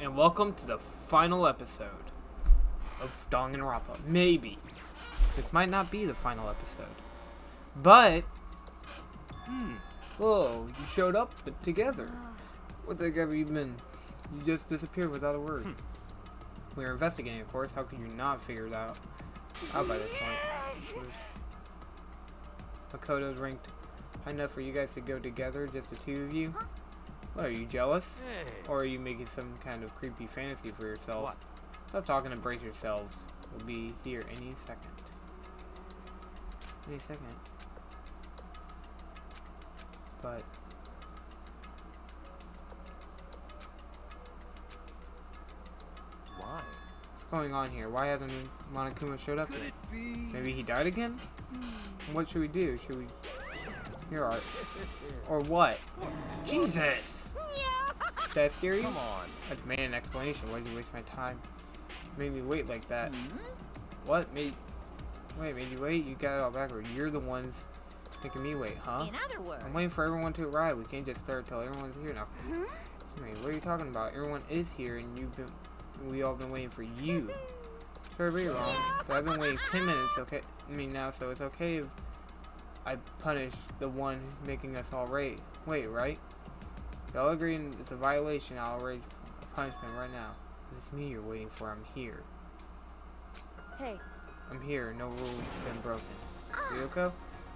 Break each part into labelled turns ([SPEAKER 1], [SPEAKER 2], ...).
[SPEAKER 1] and welcome to the final episode of Danganronpa. Maybe. This might not be the final episode. But, whoa, you showed up together. What the heck have you been? You just disappeared without a word. We were investigating, of course. How could you not figure it out by this point? Makoto's ranked high enough for you guys to go together, just the two of you? What, are you jealous? Or are you making some kind of creepy fantasy for yourself?
[SPEAKER 2] What?
[SPEAKER 1] Stop talking and brace yourselves. We'll be here any second. Any second. But...
[SPEAKER 2] why?
[SPEAKER 1] what's going on here? Why hasn't Monokuma showed up yet? Maybe he died again? What should we do? Should we... here are... or what? Jesus! Did that scare you?
[SPEAKER 2] Come on.
[SPEAKER 1] I demand an explanation. Why did you waste my time? Made me wait like that. What? Made you wait? You got it all backward. You're the ones making me wait, huh?
[SPEAKER 3] In other words,
[SPEAKER 1] I'm waiting for everyone to arrive. We can't just start till everyone's here now. Wait, what are you talking about? Everyone is here, and we all been waiting for you. Sorry, but you're wrong. But I've been waiting 10 minutes. Okay, now, so it's okay if I punish the one making us all wait, right? Y'all agree it's a violation. I'll arrange a punishment right now. It's me you're waiting for. I'm here.
[SPEAKER 3] hey,
[SPEAKER 1] I'm here. No rules have been broken. Ryoko?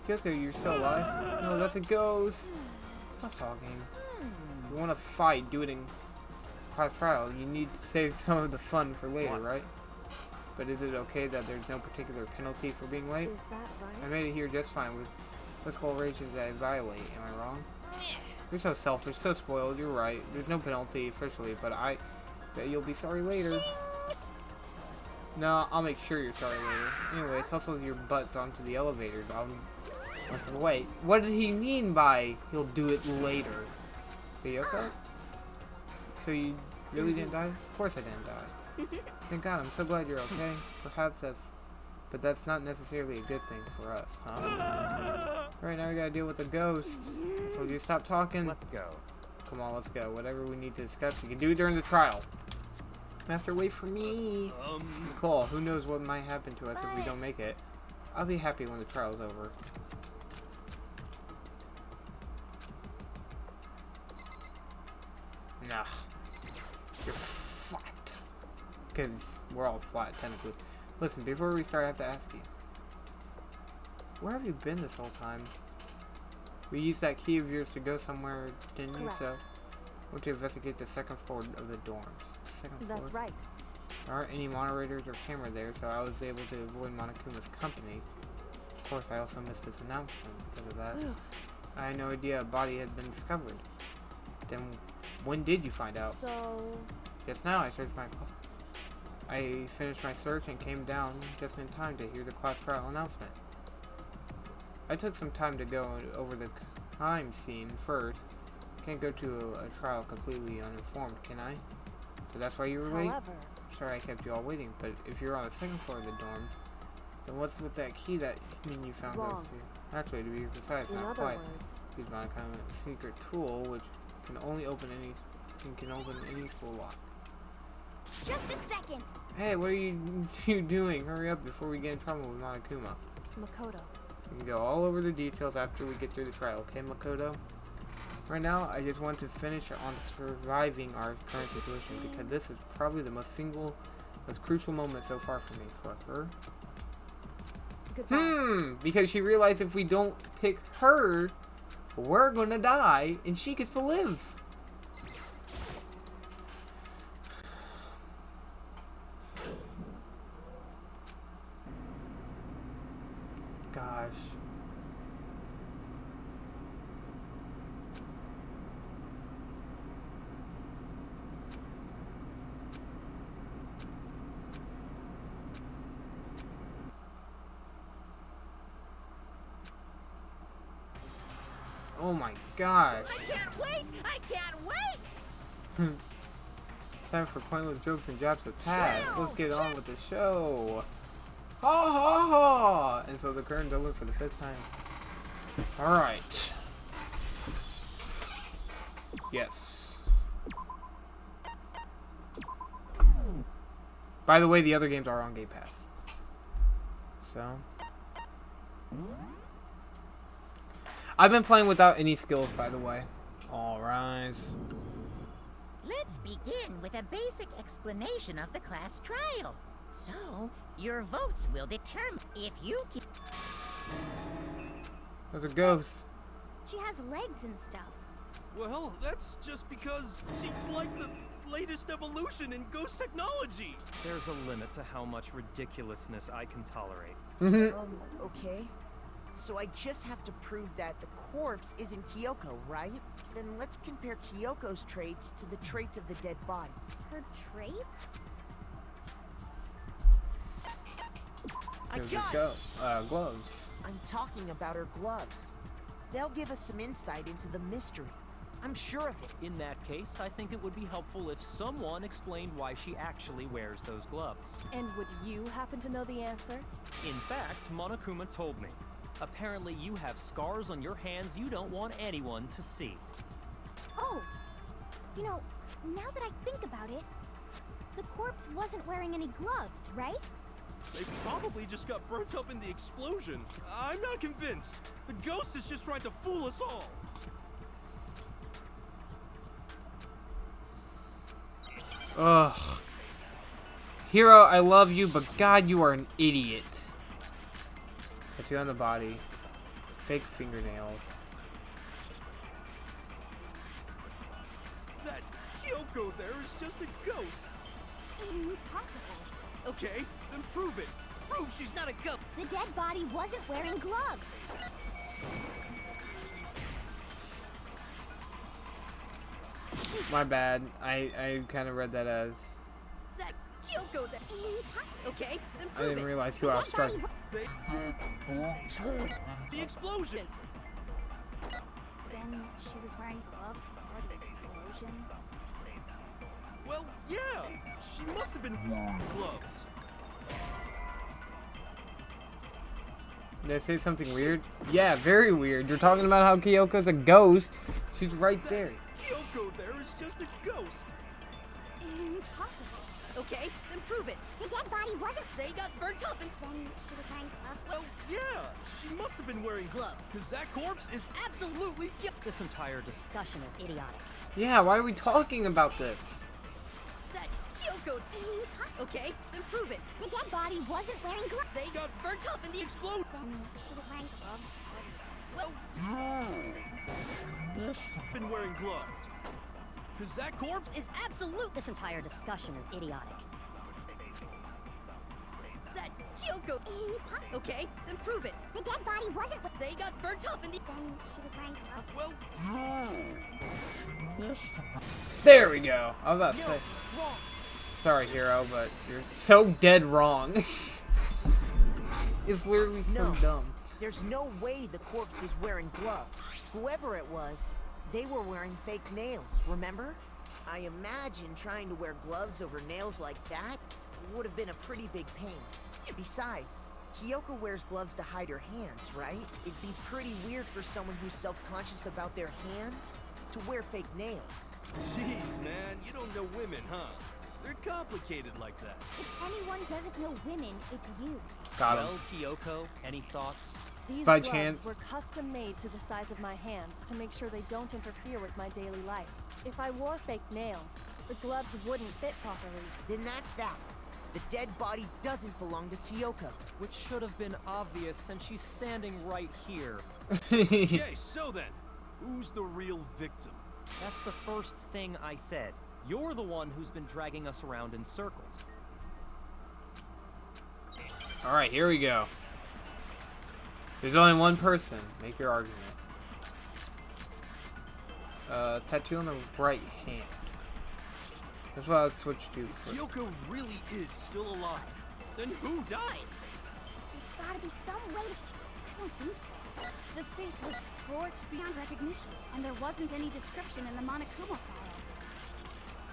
[SPEAKER 1] Ryoko, you're still alive? No, that's a ghost. Stop talking. You want to fight, do it in class trial. You need to save some of the fun for later, right? But is it okay that there's no particular penalty for being late?
[SPEAKER 3] is that
[SPEAKER 1] I
[SPEAKER 3] right?
[SPEAKER 1] made it here just fine with what's called rages that I violate. Am I wrong? You're so selfish, so spoiled. You're right. There's no penalty officially, but I bet you'll be sorry later. No, I'll make sure you're sorry later. Anyways, hustle your butts onto the elevators. Wait, what did he mean by he'll do it later? Ryoko? So you really didn't die? Of course I didn't die. Thank God, I'm so glad you're okay. Perhaps but that's not necessarily a good thing for us, huh? Right now we gotta deal with the ghost. So you stop talking.
[SPEAKER 2] Let's go.
[SPEAKER 1] Come on, let's go. Whatever we need to discuss, we can do it during the trial. Master, wait for me. Cool. Who knows what might happen to us if we don't make it. I'll be happy when the trial's over. Nah. You're flat. Because we're all flat, technically. Listen, before we start, I have to ask you. Where have you been this whole time? We used that key of yours to go somewhere, didn't you? So, I want to investigate the second floor of the dorms. Second floor?
[SPEAKER 3] That's right.
[SPEAKER 1] There aren't any moderators or camera there, so I was able to avoid Monokuma's company. Of course, I also missed his announcement because of that. I had no idea a body had been discovered. Then, when did you find out?
[SPEAKER 3] So,
[SPEAKER 1] Just now, I finished my search and came down just in time to hear the class trial announcement. I took some time to go over the crime scene first. Can't go to a trial completely uninformed, can I? So that's why you were late?
[SPEAKER 3] however,
[SPEAKER 1] Sorry I kept you all waiting, but if you're on the second floor of the dorms, then what's with that key that you found
[SPEAKER 3] Wrong.
[SPEAKER 1] goes through? Actually, to be precise,
[SPEAKER 3] in
[SPEAKER 1] not
[SPEAKER 3] other
[SPEAKER 1] quite.
[SPEAKER 3] words,
[SPEAKER 1] Use my kind of secret tool, which can only open any school lock.
[SPEAKER 4] Just a second.
[SPEAKER 1] Hey, what are you doing? Hurry up before we get in trouble with Monokuma.
[SPEAKER 3] Makoto.
[SPEAKER 1] We can go all over the details after we get through the trial, okay, Makoto? Right now, I just want to finish on surviving our current situation because this is probably the most crucial moment so far for me. For her?
[SPEAKER 3] Goodbye.
[SPEAKER 1] Because she realized if we don't pick her, we're gonna die and she gets to live. Gosh. Oh my gosh.
[SPEAKER 3] I can't wait! I can't wait!
[SPEAKER 1] Time for pointless jokes and jabs to pass. Let's get on with the show. Ha ha ha! And so the curtain's open for the 5th time. Alright. Yes. By the way, the other games are on Game Pass. So. I've been playing without any skills, by the way. All rise.
[SPEAKER 2] Let's begin with a basic explanation of the class trial. So, your votes will determine if you can...
[SPEAKER 1] There's a ghost.
[SPEAKER 4] She has legs and stuff.
[SPEAKER 5] Well, that's just because she's like the latest evolution in ghost technology.
[SPEAKER 6] There's a limit to how much ridiculousness I can tolerate.
[SPEAKER 7] Okay. So I just have to prove that the corpse isn't Kyoko, right? Then let's compare Kyoko's traits to the traits of the dead body.
[SPEAKER 4] Her traits?
[SPEAKER 7] I
[SPEAKER 1] There's
[SPEAKER 7] got
[SPEAKER 1] a gloves.
[SPEAKER 7] I'm talking about her gloves. They'll give us some insight into the mystery. I'm sure of it.
[SPEAKER 6] In that case, I think it would be helpful if someone explained why she actually wears those gloves.
[SPEAKER 3] And would you happen to know the answer?
[SPEAKER 6] In fact, Monokuma told me. Apparently you have scars on your hands you don't want anyone to see.
[SPEAKER 4] Oh, you know, now that I think about it, the corpse wasn't wearing any gloves, right?
[SPEAKER 5] They probably just got burnt up in the explosion. I'm not convinced. The ghost is just trying to fool us all.
[SPEAKER 1] Ugh. Hero, I love you, but God, you are an idiot. Tattoo on the body. Fake fingernails.
[SPEAKER 5] That Kyoko there is just a ghost.
[SPEAKER 4] Impossible.
[SPEAKER 5] Okay, then prove it. Prove she's not a ghost.
[SPEAKER 4] The dead body wasn't wearing gloves.
[SPEAKER 1] My bad. I kind of read that as.
[SPEAKER 3] That Kyoko that... Okay, then
[SPEAKER 1] I
[SPEAKER 3] prove
[SPEAKER 1] didn't
[SPEAKER 3] it.
[SPEAKER 1] realize who I was struck.
[SPEAKER 5] The explosion.
[SPEAKER 4] Then she was wearing gloves before the explosion.
[SPEAKER 5] Well, yeah. She must have been wearing gloves.
[SPEAKER 1] Did I say something weird? Yeah, very weird. You're talking about how Kyoko's a ghost. She's right there.
[SPEAKER 5] Kyoko there is just a ghost.
[SPEAKER 4] Impossible.
[SPEAKER 3] Okay, then prove it.
[SPEAKER 4] The dead body wasn't.
[SPEAKER 3] They got burnt up and...
[SPEAKER 4] Then she was wearing gloves.
[SPEAKER 5] Well, yeah. She must have been wearing gloves. Because that corpse is
[SPEAKER 3] Absolutely
[SPEAKER 6] This entire discussion
[SPEAKER 2] Discussion is idiotic.
[SPEAKER 1] Yeah, why are we talking about this?
[SPEAKER 3] that Kyoko... Okay, then prove it.
[SPEAKER 4] The dead body wasn't wearing gloves.
[SPEAKER 3] They got burnt up in the explosion.
[SPEAKER 4] Then she was wearing gloves before the explosion.
[SPEAKER 3] Well,
[SPEAKER 5] been wearing gloves. Because that corpse
[SPEAKER 3] is absolute...
[SPEAKER 2] This entire discussion is idiotic.
[SPEAKER 3] That Kyoko... Okay, then prove it.
[SPEAKER 4] The dead body wasn't.
[SPEAKER 3] They got burnt up in the...
[SPEAKER 4] Then she was wearing gloves.
[SPEAKER 5] well,
[SPEAKER 1] There we go. I was about to
[SPEAKER 7] No,
[SPEAKER 1] say.
[SPEAKER 7] it's wrong.
[SPEAKER 1] Sorry, Hero, but you're so dead wrong. It's literally so
[SPEAKER 7] No.
[SPEAKER 1] dumb.
[SPEAKER 7] There's no way the corpse was wearing gloves. Whoever it was, they were wearing fake nails, remember? I imagine trying to wear gloves over nails like that would have been a pretty big pain. Besides, Kyoko wears gloves to hide her hands, right? It'd be pretty weird for someone who's self-conscious about their hands to wear fake nails.
[SPEAKER 5] jeez, man. You don't know women, huh? They're complicated like that.
[SPEAKER 4] If anyone doesn't know women, it's you.
[SPEAKER 1] Got him.
[SPEAKER 6] Well, Kyoko, any thoughts?
[SPEAKER 3] These
[SPEAKER 1] By
[SPEAKER 3] gloves
[SPEAKER 1] chance.
[SPEAKER 3] were custom made to the size of my hands to make sure they don't interfere with my daily life. If I wore fake nails, the gloves wouldn't fit properly.
[SPEAKER 7] Then that's that. The dead body doesn't belong to Kyoko.
[SPEAKER 6] Which should have been obvious since she's standing right here.
[SPEAKER 5] Okay, so then, who's the real victim?
[SPEAKER 6] That's the first thing I said. You're the one who's been dragging us around in circles.
[SPEAKER 1] Alright, here we go. There's only one person. Make your argument. Tattoo on the right hand. That's what I'll switch to first.
[SPEAKER 5] Kyoko really is still alive. Then who died?
[SPEAKER 4] There's gotta be some way to... I don't think so. The face was scorched beyond recognition, and there wasn't any description in the Monokuma file.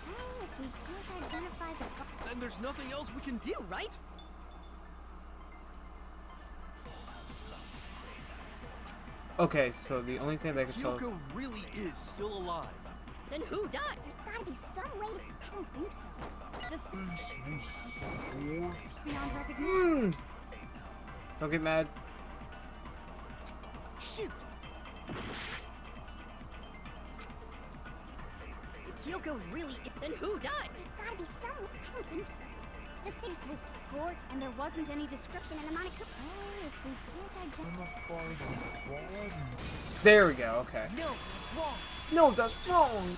[SPEAKER 4] Well, if we can't identify the...
[SPEAKER 5] Then there's nothing else we can do, right?
[SPEAKER 1] Okay, so the only thing that I can tell.
[SPEAKER 5] Kyoko really is still alive.
[SPEAKER 4] Then who done? There's gotta be some way to... I don't think so. The beyond recognition.
[SPEAKER 1] Don't get mad.
[SPEAKER 7] Shoot!
[SPEAKER 2] Kyoko really...
[SPEAKER 4] Then who done? There's gotta be some... I don't think so. The face was scored, and there wasn't any description in the Monokuma. Oh, if we can't identify...
[SPEAKER 1] There we go, okay.
[SPEAKER 7] No, that's wrong.
[SPEAKER 1] No, that's wrong.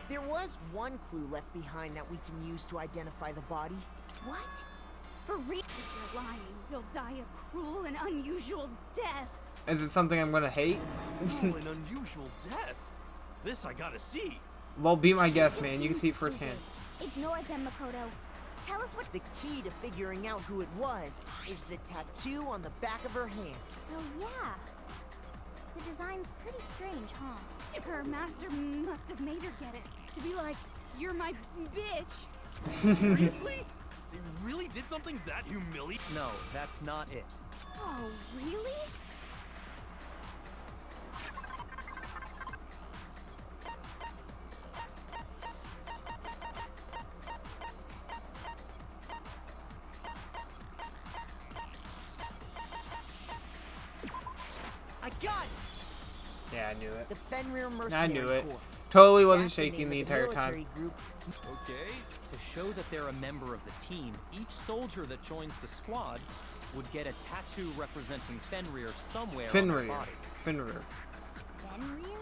[SPEAKER 7] There was one clue left behind that we can use to identify the body.
[SPEAKER 4] What? For real? If you're lying, you'll die a cruel and unusual death.
[SPEAKER 1] Is it something I'm gonna hate?
[SPEAKER 5] Cruel and unusual death. This I gotta see.
[SPEAKER 1] Well, be my guest, man. You can see it firsthand.
[SPEAKER 4] Ignore them, Makoto. Tell us what...
[SPEAKER 7] The key to figuring out who it was is the tattoo on the back of her hand.
[SPEAKER 4] Oh, yeah. The design's pretty strange, huh? Her master must have made her get it. To be like, you're my bitch.
[SPEAKER 5] Seriously? They really did something that humiliating?
[SPEAKER 6] No, that's not it.
[SPEAKER 4] Oh, really?
[SPEAKER 7] I got it!
[SPEAKER 1] Yeah, I knew it.
[SPEAKER 7] The Fenrir Mercenary
[SPEAKER 1] I knew it.
[SPEAKER 7] Corps.
[SPEAKER 1] Totally wasn't
[SPEAKER 7] That's the
[SPEAKER 1] shaking
[SPEAKER 7] name
[SPEAKER 1] the
[SPEAKER 7] of
[SPEAKER 1] entire
[SPEAKER 7] military
[SPEAKER 1] time.
[SPEAKER 7] Group.
[SPEAKER 5] Okay.
[SPEAKER 6] To show that they're a member of the team, each soldier that joins the squad would get a tattoo representing Fenrir somewhere on their
[SPEAKER 1] Fenrir.
[SPEAKER 6] body.
[SPEAKER 1] Fenrir.
[SPEAKER 4] Fenrir?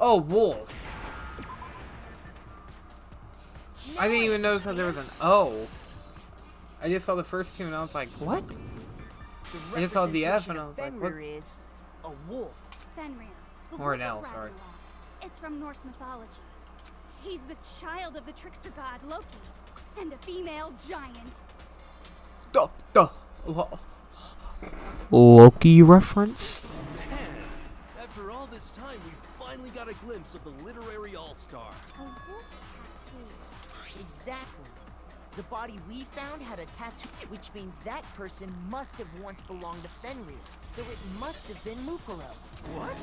[SPEAKER 1] Oh, wolf. I didn't even notice that there was an O. I just saw the first two and I was like, what?
[SPEAKER 7] The
[SPEAKER 1] I just saw the F
[SPEAKER 7] representation
[SPEAKER 1] and I
[SPEAKER 7] of
[SPEAKER 1] was like, what?
[SPEAKER 7] Fenrir is a wolf.
[SPEAKER 4] Fenrir. The
[SPEAKER 1] Or an
[SPEAKER 4] wolf
[SPEAKER 1] L,
[SPEAKER 4] of
[SPEAKER 1] sorry.
[SPEAKER 4] Ragnarok. It's from Norse mythology. He's the child of the trickster god Loki, and a female giant.
[SPEAKER 1] Loki reference?
[SPEAKER 5] Man, after all this time, we finally got a glimpse of the literary all-star.
[SPEAKER 4] A wolf tattoo.
[SPEAKER 7] Exactly. The body we found had a tattoo, which means that person must have once belonged to Fenrir. So it must have been Mukuro.
[SPEAKER 5] What?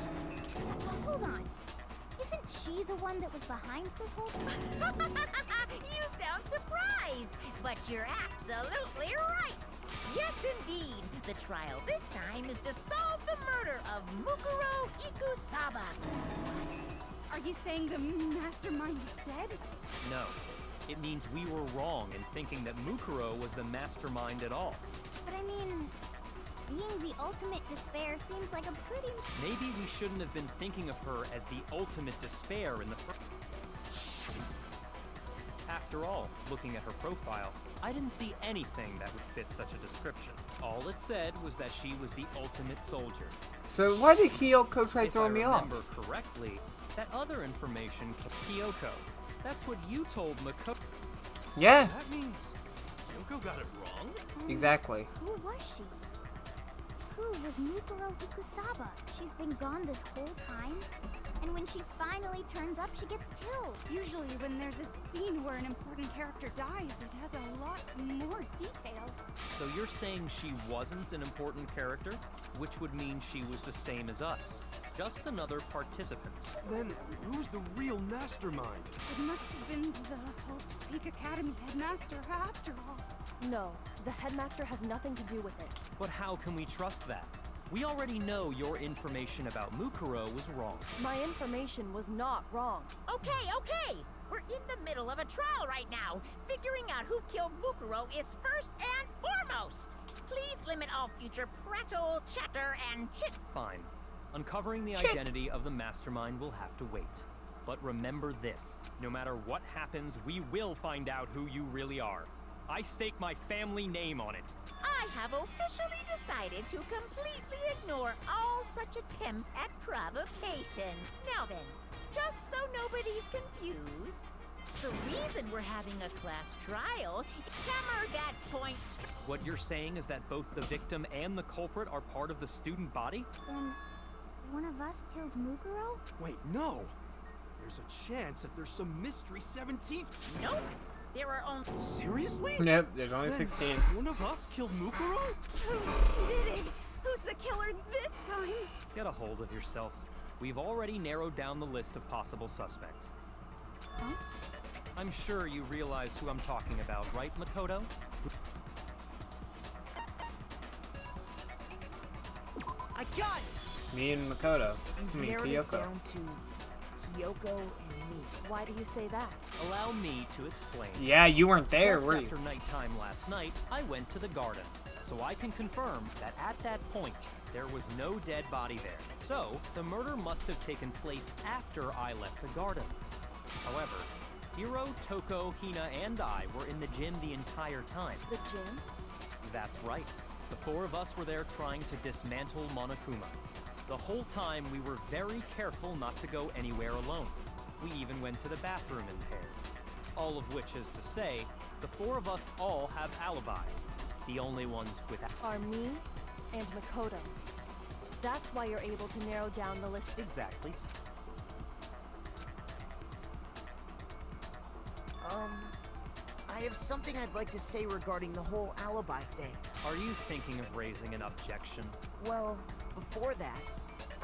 [SPEAKER 4] Hold on. Isn't she the one that was behind this whole thing?
[SPEAKER 2] You sound surprised, but you're absolutely right. Yes, indeed. The trial this time is to solve the murder of Mukuro Ikusaba.
[SPEAKER 4] Are you saying the mastermind is dead?
[SPEAKER 6] No. It means we were wrong in thinking that Mukuro was the mastermind at all.
[SPEAKER 4] But I mean, being the ultimate despair seems like a pretty...
[SPEAKER 6] Maybe we shouldn't have been thinking of her as the ultimate despair in the first. After all, looking at her profile, I didn't see anything that would fit such a description. All it said was that she was the ultimate soldier.
[SPEAKER 1] So why did Kyoko try
[SPEAKER 6] If I
[SPEAKER 1] throwing me off?
[SPEAKER 6] remember correctly, that other information, Kyoko, that's what you told Makoto.
[SPEAKER 1] Yeah,
[SPEAKER 5] That means Kyoko got it wrong?
[SPEAKER 1] exactly.
[SPEAKER 4] Who was she? Who was Mukuro Ikusaba? She's been gone this whole time? And when she finally turns up, she gets killed. Usually when there's a scene where an important character dies, it has a lot more detail.
[SPEAKER 6] So you're saying she wasn't an important character, which would mean she was the same as us. Just another participant.
[SPEAKER 5] Then who's the real mastermind?
[SPEAKER 4] It must have been the Hope's Peak Academy headmaster after all.
[SPEAKER 3] No, the headmaster has nothing to do with it.
[SPEAKER 6] But how can we trust that? We already know your information about Mukuro was wrong.
[SPEAKER 3] My information was not wrong.
[SPEAKER 2] Okay. We're in the middle of a trial right now. Figuring out who killed Mukuro is first and foremost. Please limit all future prattle, chatter, and chit.
[SPEAKER 6] Fine. Uncovering the
[SPEAKER 1] Chit.
[SPEAKER 6] identity of the mastermind will have to wait. But remember this, no matter what happens, we will find out who you really are. I stake my family name on it.
[SPEAKER 2] I have officially decided to completely ignore all such attempts at provocation. Now then, just so nobody's confused, the reason we're having a class trial, hammer that point
[SPEAKER 6] What you're saying is that both the victim and the culprit are part of the student body?
[SPEAKER 4] Then, one of us killed Mukuro?
[SPEAKER 5] Wait, no. There's a chance that there's some mystery 17th.
[SPEAKER 2] Nope. There are only...
[SPEAKER 5] Seriously?
[SPEAKER 1] Yep, there's only
[SPEAKER 5] Then
[SPEAKER 1] 16.
[SPEAKER 5] One of us killed Mukuro?
[SPEAKER 3] Who did it? Who's the killer this time?
[SPEAKER 6] Get a hold of yourself. We've already narrowed down the list of possible suspects.
[SPEAKER 4] Huh?
[SPEAKER 6] I'm sure you realize who I'm talking about, right, Makoto?
[SPEAKER 7] I got it!
[SPEAKER 1] Me and Makoto. I
[SPEAKER 7] You've
[SPEAKER 1] mean,
[SPEAKER 7] narrowed it
[SPEAKER 1] Kyoko.
[SPEAKER 7] down to Kyoko and me.
[SPEAKER 3] Why do you say that?
[SPEAKER 6] Allow me to explain.
[SPEAKER 1] Yeah, you weren't there,
[SPEAKER 6] Just
[SPEAKER 1] were you?
[SPEAKER 6] after nighttime last night, I went to the garden, so I can confirm that at that point, there was no dead body there. So, the murder must have taken place after I left the garden. However, Hiro, Toko, Hina, and I were in the gym the entire time.
[SPEAKER 3] The gym?
[SPEAKER 6] That's right. The four of us were there trying to dismantle Monokuma. The whole time, we were very careful not to go anywhere alone. We even went to the bathroom in pairs. All of which is to say, the four of us all have alibis. The only ones without.
[SPEAKER 3] Are me and Makoto. That's why you're able to narrow down the list.
[SPEAKER 6] Exactly.
[SPEAKER 7] I have something I'd like to say regarding the whole alibi thing.
[SPEAKER 6] Are you thinking of raising an objection?
[SPEAKER 7] Well, before that,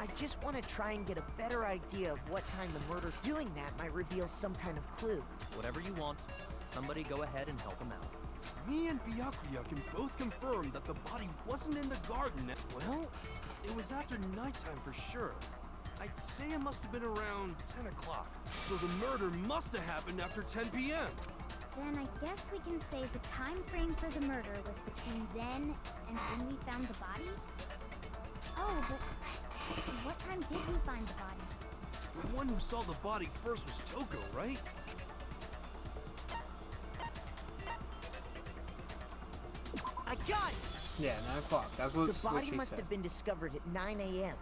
[SPEAKER 7] I just want to try and get a better idea of what time the murder. Doing that might reveal some kind of clue.
[SPEAKER 6] Whatever you want. Somebody go ahead and help him out.
[SPEAKER 5] Me and Byakuya can both confirm that the body wasn't in the garden. Well, it was after nighttime for sure. I'd say it must have been around 10 o'clock. So the murder must have happened after 10 p.m.
[SPEAKER 4] Then I guess we can say the time frame for the murder was between then and when we found the body? Oh, but what time did we find the body?
[SPEAKER 5] The one who saw the body first was Toko, right?
[SPEAKER 7] I got it!
[SPEAKER 1] Yeah, 9 o'clock. That's what,
[SPEAKER 7] The
[SPEAKER 1] what
[SPEAKER 7] body
[SPEAKER 1] she
[SPEAKER 7] must
[SPEAKER 1] said.
[SPEAKER 7] have been discovered at 9 a.m.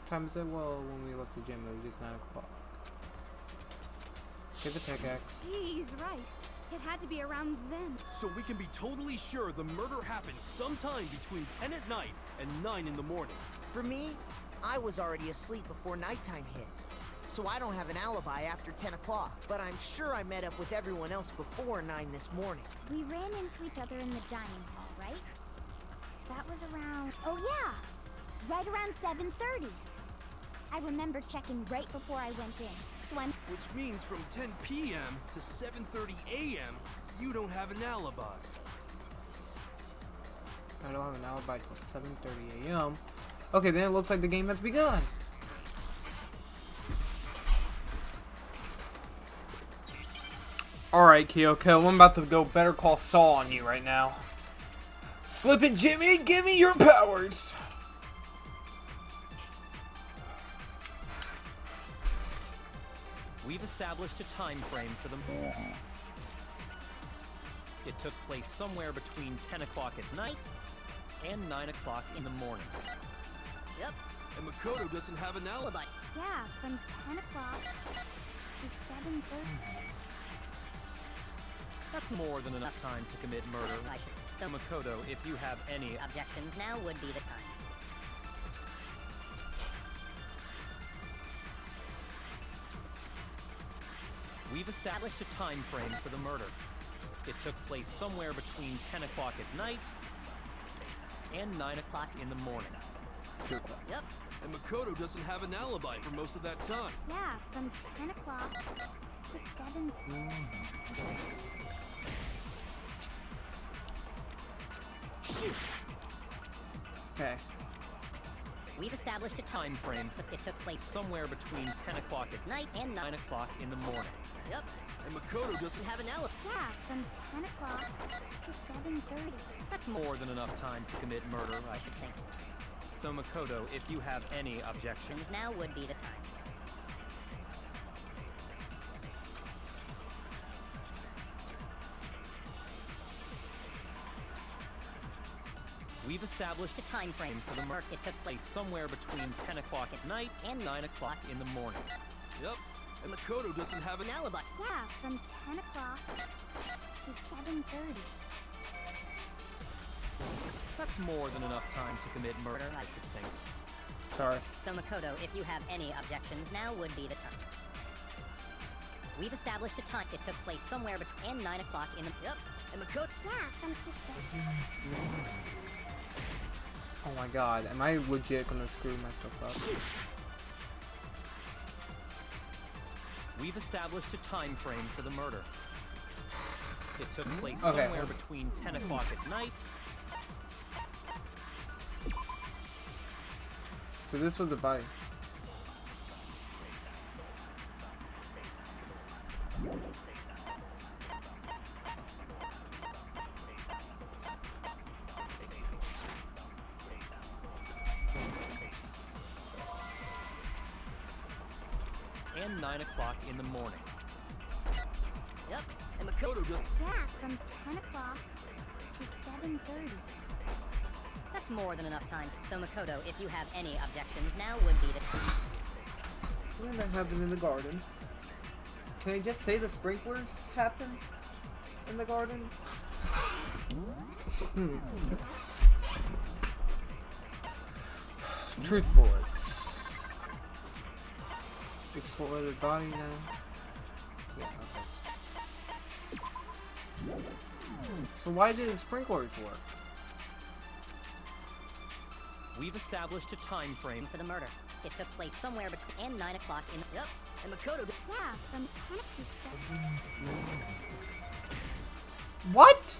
[SPEAKER 1] What time is it? Well, when we left the gym, it was just 9 o'clock. Give a pickaxe.
[SPEAKER 4] He's right. It had to be around then.
[SPEAKER 5] So we can be totally sure the murder happened sometime between 10 at night and 9 in the morning.
[SPEAKER 7] For me, I was already asleep before nighttime hit. So I don't have an alibi after 10 o'clock. But I'm sure I met up with everyone else before 9 this morning.
[SPEAKER 4] We ran into each other in the dining hall, right? That was around... Oh yeah! Right around 7:30. I remember checking right before I went in. So I'm...
[SPEAKER 5] Which means from 10 p.m. to 7:30 a.m., you don't have an alibi.
[SPEAKER 1] I don't have an alibi till 7:30 a.m. Okay, then it looks like the game has begun. Alright, Kyoko, I'm about to go Better Call Saul on you right now. Slippin' Jimmy, give me your powers!
[SPEAKER 6] We've established a time frame for them. It took place somewhere between 10 o'clock at night and 9 o'clock in the morning.
[SPEAKER 2] Yep.
[SPEAKER 5] And Makoto doesn't have an alibi.
[SPEAKER 4] Yeah, from 10 o'clock to 7:30.
[SPEAKER 6] That's more than enough time to commit murder.
[SPEAKER 2] I should...
[SPEAKER 6] So Makoto, if you have any...
[SPEAKER 2] Objections now would be the time.
[SPEAKER 6] We've established a time frame for the murder. It took place somewhere between 10 o'clock at night and 9 o'clock in the morning.
[SPEAKER 1] 2 o'clock.
[SPEAKER 2] Yep.
[SPEAKER 5] And Makoto doesn't have an alibi for most of that time.
[SPEAKER 4] Yeah, from 10 o'clock to 7.
[SPEAKER 5] Shoot!
[SPEAKER 1] Okay.
[SPEAKER 2] We've established a
[SPEAKER 6] Time frame.
[SPEAKER 2] It took place...
[SPEAKER 6] Somewhere between 10 o'clock at night
[SPEAKER 2] Night and
[SPEAKER 6] 9 o'clock in the morning.
[SPEAKER 2] Yep.
[SPEAKER 5] And Makoto doesn't have...
[SPEAKER 2] Have an alibi.
[SPEAKER 4] Yeah, from 10 o'clock to 7:30.
[SPEAKER 6] That's more than enough time to commit murder, I should think. So Makoto, if you have any objections...
[SPEAKER 2] Now would be the time.
[SPEAKER 6] We've established a time frame for the murder. It took place somewhere between 10 o'clock at night and 9 o'clock in the morning.
[SPEAKER 5] Yep. And Makoto doesn't have an alibi.
[SPEAKER 4] Yeah, from 10 o'clock to 7:30.
[SPEAKER 6] That's more than enough time to commit murder, I should think.
[SPEAKER 1] Sorry.
[SPEAKER 8] So Makoto, if you have any objections, now would be the time. We've established a time. It took place somewhere between 9 o'clock in the...
[SPEAKER 2] Yep, and Makoto...
[SPEAKER 4] Yeah, from 2:30.
[SPEAKER 1] Oh my god, am I legit gonna screw myself up?
[SPEAKER 6] We've established a time frame for the murder. It took place
[SPEAKER 1] Okay.
[SPEAKER 6] somewhere between 10 o'clock at night.
[SPEAKER 1] So this was the body.
[SPEAKER 6] And 9 o'clock in the morning.
[SPEAKER 2] Yep, and Makoto...
[SPEAKER 4] Yeah, from 10 o'clock to 7:30.
[SPEAKER 8] That's more than enough time. So Makoto, if you have any objections, now would be the time.
[SPEAKER 1] When that happened in the garden. Can I just say the sprinklers happened in the garden? Truth bullets. Exploded body now. Yeah, okay. So why did the sprinklers work?
[SPEAKER 6] We've established a time frame
[SPEAKER 8] For the murder. It took place somewhere between 9 o'clock in...
[SPEAKER 2] Yep, and Makoto...
[SPEAKER 4] Yeah, from 10 to 7.
[SPEAKER 1] What?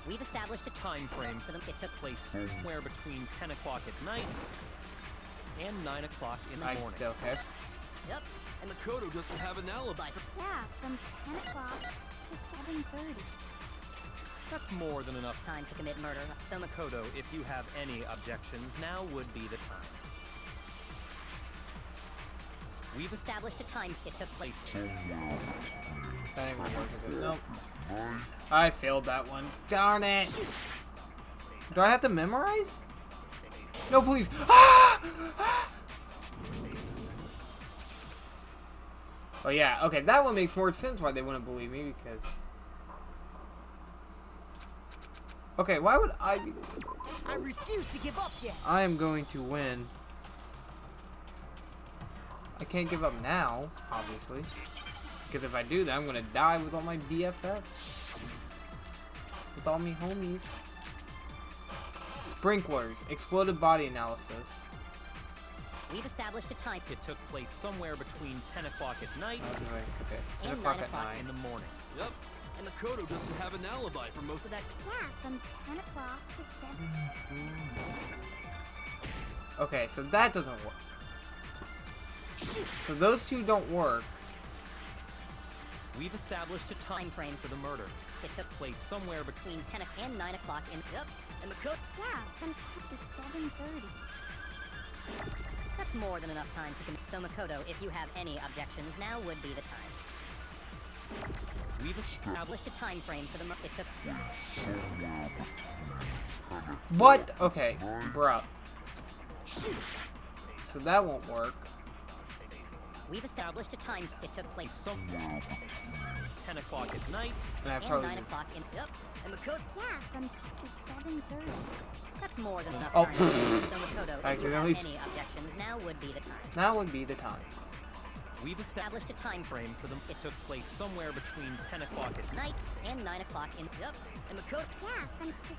[SPEAKER 8] We've established a
[SPEAKER 6] time frame
[SPEAKER 8] for them. It took
[SPEAKER 6] place somewhere between 10 o'clock at night and 9 o'clock in the morning.
[SPEAKER 1] Okay.
[SPEAKER 2] Yep, and
[SPEAKER 5] Makoto doesn't have an alibi.
[SPEAKER 4] Yeah, from 10 o'clock to 7:30.
[SPEAKER 6] That's more than enough time.
[SPEAKER 8] time to commit murder.
[SPEAKER 6] So Makoto, if you have any objections, now would be the time. We've
[SPEAKER 8] Established a time. It took place.
[SPEAKER 1] That ain't gonna work, is it? Nope. I failed that one. Darn it! Do I have to memorize? No, please. Oh yeah, okay, that one makes more sense why they wouldn't believe me, because... Okay, why would I be...
[SPEAKER 7] I refuse to give up yet.
[SPEAKER 1] I am going to win. I can't give up now, obviously. Because if I do that, I'm gonna die with all my BFFs. With all me homies. Sprinklers. Exploded body analysis.
[SPEAKER 8] We've established a time.
[SPEAKER 6] It took place somewhere between 10 o'clock at night
[SPEAKER 1] Okay, 10
[SPEAKER 8] And
[SPEAKER 1] o'clock
[SPEAKER 8] 9
[SPEAKER 1] at
[SPEAKER 8] o'clock
[SPEAKER 1] night.
[SPEAKER 6] in the morning.
[SPEAKER 5] Yep, and Makoto doesn't have an alibi for most of that.
[SPEAKER 4] Yeah, from 10 o'clock to 7.
[SPEAKER 1] Okay, so that doesn't work. So those two don't work.
[SPEAKER 6] We've established a time
[SPEAKER 8] Time frame
[SPEAKER 6] for the murder.
[SPEAKER 8] It took
[SPEAKER 6] Place somewhere between
[SPEAKER 8] between 10 and 9 o'clock in...
[SPEAKER 2] Yep, and Makoto...
[SPEAKER 4] Yeah, from 10 to 7:30.
[SPEAKER 8] That's more than enough time to commit. So Makoto, if you have any objections, now would be the time.
[SPEAKER 6] We've established
[SPEAKER 8] Established a time frame for the murder. It took...
[SPEAKER 1] What? Okay, bruh. So that won't work.
[SPEAKER 8] We've established a time. It took place
[SPEAKER 6] somewhere 10 o'clock at night
[SPEAKER 1] And I
[SPEAKER 8] and
[SPEAKER 1] probably...
[SPEAKER 8] 9 o'clock in...
[SPEAKER 2] Yep, and Makoto...
[SPEAKER 4] Yeah, from 10 to 7:30.
[SPEAKER 8] That's more than enough
[SPEAKER 1] Oh.
[SPEAKER 8] time. So Makoto, if you
[SPEAKER 1] Accidentally-
[SPEAKER 8] have any objections, now would be the time.
[SPEAKER 1] Now would be the time.
[SPEAKER 6] We've established
[SPEAKER 8] Established a time frame
[SPEAKER 6] frame for them. It took place somewhere between 10 o'clock at
[SPEAKER 8] night and 9 o'clock in...
[SPEAKER 2] Yep, and Makoto...
[SPEAKER 4] Yeah, from 10 to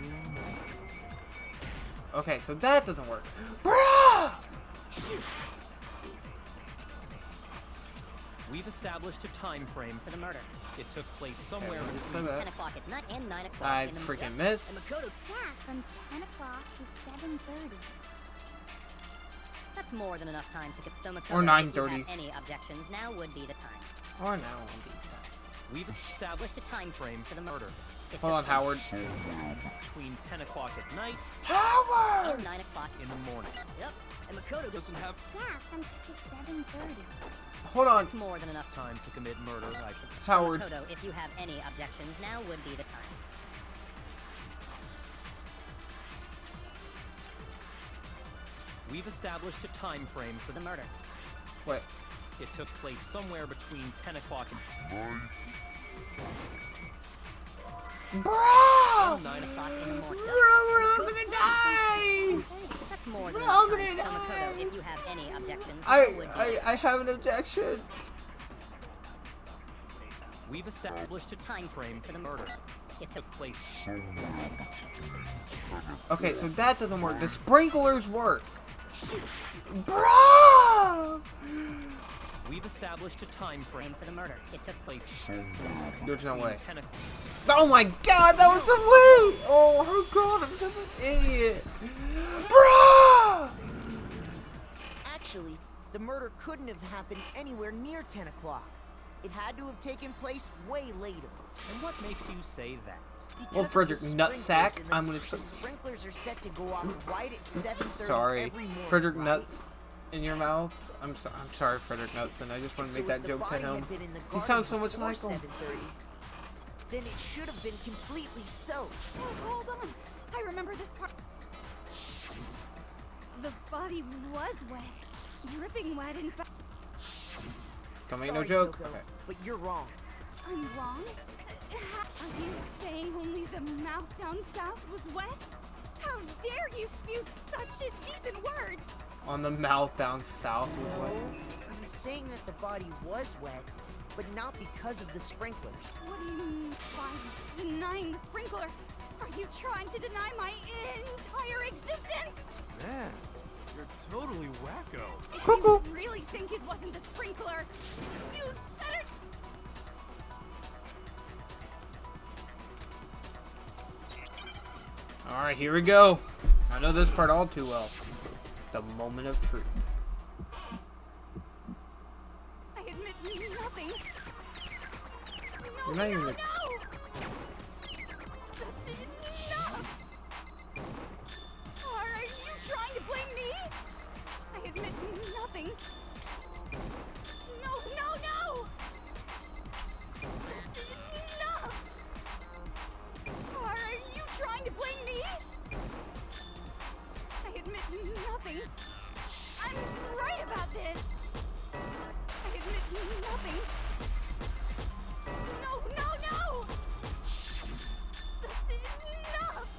[SPEAKER 4] 7.
[SPEAKER 1] Okay, so that doesn't work. Bruh!
[SPEAKER 6] We've established a time frame
[SPEAKER 8] for the murder.
[SPEAKER 6] It took place somewhere
[SPEAKER 1] Okay,
[SPEAKER 6] between
[SPEAKER 8] 10 o'clock at night and 9 o'clock
[SPEAKER 1] I
[SPEAKER 8] in the
[SPEAKER 1] freaking missed.
[SPEAKER 2] And Makoto...
[SPEAKER 4] Yeah, from 10 o'clock to 7:30.
[SPEAKER 8] That's more than enough time to... So Makoto,
[SPEAKER 1] Or
[SPEAKER 8] if you
[SPEAKER 1] 9:30.
[SPEAKER 8] have any objections, now would be the time.
[SPEAKER 1] Or now would be the time.
[SPEAKER 6] We've established
[SPEAKER 8] Established a time frame for the murder. It
[SPEAKER 1] Hold on,
[SPEAKER 8] took place
[SPEAKER 1] Howard.
[SPEAKER 6] between 10 o'clock at night
[SPEAKER 1] Howard!
[SPEAKER 8] and 9 o'clock
[SPEAKER 6] in the morning.
[SPEAKER 2] Yep, and Makoto...
[SPEAKER 5] Doesn't have.
[SPEAKER 4] Yeah, from 10 to 7:30.
[SPEAKER 1] Hold on,
[SPEAKER 8] That's more than enough time.
[SPEAKER 6] Time to commit murder, I should.
[SPEAKER 1] Howard.
[SPEAKER 8] Makoto, if you have any objections, now would be the time.
[SPEAKER 6] We've established a time frame for the murder.
[SPEAKER 1] What?
[SPEAKER 6] It took place somewhere between 10 o'clock
[SPEAKER 1] Bro!
[SPEAKER 8] and 9 o'clock in the morning.
[SPEAKER 1] We're all gonna die!
[SPEAKER 8] Hey, that's more than
[SPEAKER 1] We're all
[SPEAKER 8] enough time.
[SPEAKER 1] gonna
[SPEAKER 8] So,
[SPEAKER 1] die.
[SPEAKER 8] Makoto, if you have any objections, that would be
[SPEAKER 1] I have an objection.
[SPEAKER 6] We've established a time frame for the murder. It took place.
[SPEAKER 1] Okay, so that doesn't work. The sprinklers work. Bro!
[SPEAKER 6] We've established a time frame
[SPEAKER 8] For the murder. It took place.
[SPEAKER 1] There's no way.
[SPEAKER 6] 10 o'clock.
[SPEAKER 1] Oh my god, that was so weird! Oh god, I'm such an idiot. Bro!
[SPEAKER 7] Actually, the murder couldn't have happened anywhere near 10 o'clock. It had to have taken place way later.
[SPEAKER 6] And what makes you say that?
[SPEAKER 1] Well,
[SPEAKER 7] Because of
[SPEAKER 1] Frederick
[SPEAKER 7] the
[SPEAKER 1] Nutsack,
[SPEAKER 7] sprinklers in the-
[SPEAKER 1] I'm gonna
[SPEAKER 7] The sprinklers are set to go off right at 7:30
[SPEAKER 1] Sorry,
[SPEAKER 7] every morning,
[SPEAKER 1] Frederick
[SPEAKER 7] right?
[SPEAKER 1] Nuts in your mouth. I'm sorry, Frederick Nutson. I just want to
[SPEAKER 7] So
[SPEAKER 1] make
[SPEAKER 7] if
[SPEAKER 1] that
[SPEAKER 7] the
[SPEAKER 1] joke to
[SPEAKER 7] body
[SPEAKER 1] him.
[SPEAKER 7] had been in the
[SPEAKER 1] He
[SPEAKER 7] garden
[SPEAKER 1] sounds so much
[SPEAKER 7] before
[SPEAKER 1] like him.
[SPEAKER 7] 7:30, then it should have been completely soaked.
[SPEAKER 4] Oh, hold on. I remember this part. The body was wet. Dripping wet, in fact.
[SPEAKER 1] Don't make
[SPEAKER 7] Sorry,
[SPEAKER 1] no joke.
[SPEAKER 7] Toko,
[SPEAKER 1] Okay.
[SPEAKER 7] but you're wrong.
[SPEAKER 4] I'm wrong? Are you saying only the mouth down south was wet? How dare you spew such indecent words!
[SPEAKER 1] On the mouth down south.
[SPEAKER 7] No, I'm saying that the body was wet, but not because of the sprinklers.
[SPEAKER 4] What do you mean by denying the sprinkler? Are you trying to deny my entire existence?
[SPEAKER 5] Man, you're totally wacko.
[SPEAKER 4] If
[SPEAKER 1] Cuckoo.
[SPEAKER 4] you really think it wasn't the sprinkler, you'd better...
[SPEAKER 1] Alright, here we go. I know this part all too well. The moment of truth.
[SPEAKER 4] I admit nothing. No,
[SPEAKER 1] You're not even
[SPEAKER 4] no,
[SPEAKER 1] a-
[SPEAKER 4] no! That's enough! Are you trying to blame me? I admit nothing. No, no, no! That's enough! Are you trying to blame me? I admit nothing. I'm right about this. I admit nothing. No, no, no! That's enough!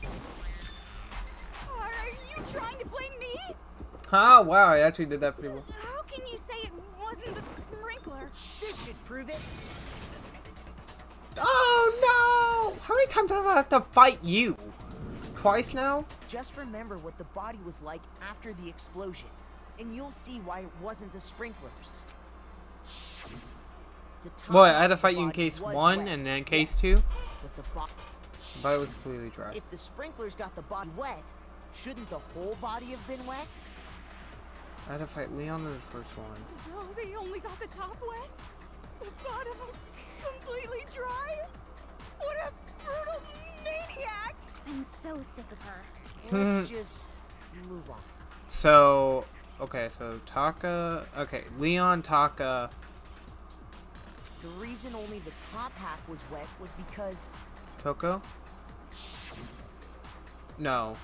[SPEAKER 4] Are you trying to blame me?
[SPEAKER 1] Ah, wow, I actually did that pretty well.
[SPEAKER 4] How can you say it wasn't the sprinkler?
[SPEAKER 7] This should prove it.
[SPEAKER 1] Oh no! How many times have I have to fight you? Twice now?
[SPEAKER 7] Just remember what the body was like after the explosion, and you'll see why it wasn't the sprinklers. The top
[SPEAKER 1] What, I
[SPEAKER 7] of
[SPEAKER 1] had to
[SPEAKER 7] the
[SPEAKER 1] fight you in
[SPEAKER 7] body
[SPEAKER 1] case
[SPEAKER 7] was
[SPEAKER 1] 1
[SPEAKER 7] wet,
[SPEAKER 1] and then case
[SPEAKER 7] yes,
[SPEAKER 1] 2?
[SPEAKER 7] But the bo-
[SPEAKER 1] But it was completely dry.
[SPEAKER 7] if the sprinklers got the body wet, shouldn't the whole body have been wet?
[SPEAKER 1] I had to fight Leon in the first one.
[SPEAKER 4] So they only got the top wet? The bottom was completely dry? What a brutal maniac!
[SPEAKER 2] I'm so sick of her.
[SPEAKER 7] Let's just move on.
[SPEAKER 1] So, okay, so Taka, okay, Leon, Taka,
[SPEAKER 7] The reason only the top half was wet was because
[SPEAKER 1] Toko? No.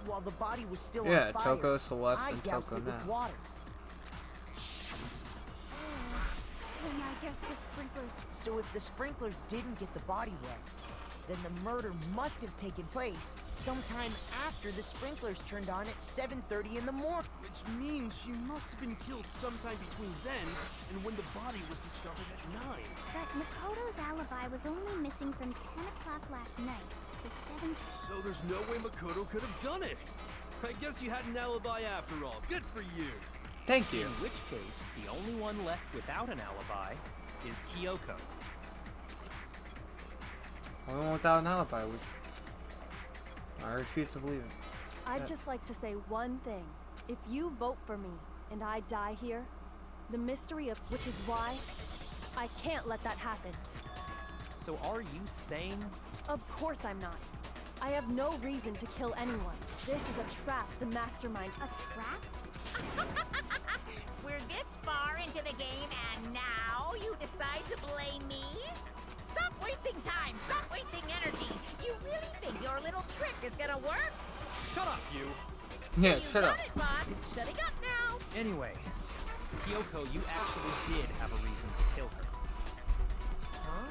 [SPEAKER 7] while the body was still
[SPEAKER 1] Yeah,
[SPEAKER 7] on fire,
[SPEAKER 1] Toko, Celeste,
[SPEAKER 7] I
[SPEAKER 1] and
[SPEAKER 7] doused
[SPEAKER 1] Toko
[SPEAKER 7] it with
[SPEAKER 1] now.
[SPEAKER 7] water.
[SPEAKER 4] Then I guess the sprinklers...
[SPEAKER 7] So if the sprinklers didn't get the body wet, then the murder must have taken place sometime after the sprinklers turned on at 7:30 in the morning.
[SPEAKER 5] Which means she must have been killed sometime between then and when the body was discovered at 9.
[SPEAKER 9] But Makoto's alibi was only missing from 10 o'clock last night to 7.
[SPEAKER 5] So there's no way Makoto could have done it. I guess you had an alibi after all. Good for you.
[SPEAKER 1] Thank you.
[SPEAKER 6] In which case, the only one left without an alibi is Kyoko.
[SPEAKER 1] Only one without an alibi, which I refuse to believe it.
[SPEAKER 3] I'd just like to say one thing. If you vote for me and I die here, the mystery of which is why, I can't let that happen.
[SPEAKER 6] So are you saying?
[SPEAKER 3] Of course I'm not. I have no reason to kill anyone. This is a trap the mastermind.
[SPEAKER 9] A trap?
[SPEAKER 2] We're this far into the game and now you decide to blame me? Stop wasting time! Stop wasting energy! You really think your little trick is gonna work?
[SPEAKER 6] Shut up, you!
[SPEAKER 1] Yeah,
[SPEAKER 2] You
[SPEAKER 1] shut up.
[SPEAKER 2] got it, boss. Shutting up now.
[SPEAKER 6] Anyway, Kyoko, you actually did have a reason to kill her.
[SPEAKER 7] Huh?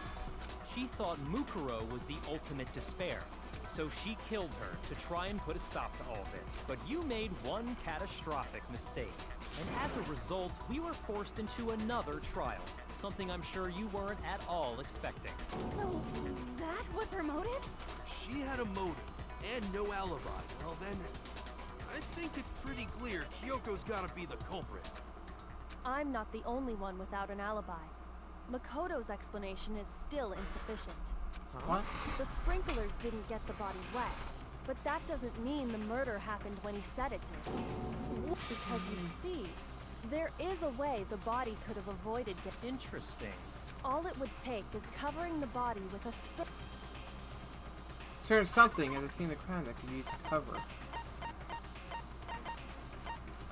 [SPEAKER 6] She thought Mukuro was the ultimate despair, so she killed her to try and put a stop to all this. But you made one catastrophic mistake, and as a result, we were forced into another trial, something I'm sure you weren't at all expecting.
[SPEAKER 4] So, that was her motive?
[SPEAKER 5] If she had a motive and no alibi, well then, I think it's pretty clear Kyoko's gotta be the culprit.
[SPEAKER 3] I'm not the only one without an alibi. Makoto's explanation is still insufficient.
[SPEAKER 1] What?
[SPEAKER 3] The sprinklers didn't get the body wet, but that doesn't mean the murder happened when he said it did. Because you see, there is a way the body could have avoided getting.
[SPEAKER 6] Interesting.
[SPEAKER 3] All it would take is covering the body with a
[SPEAKER 1] There's something at the scene of the crime that could be used to cover.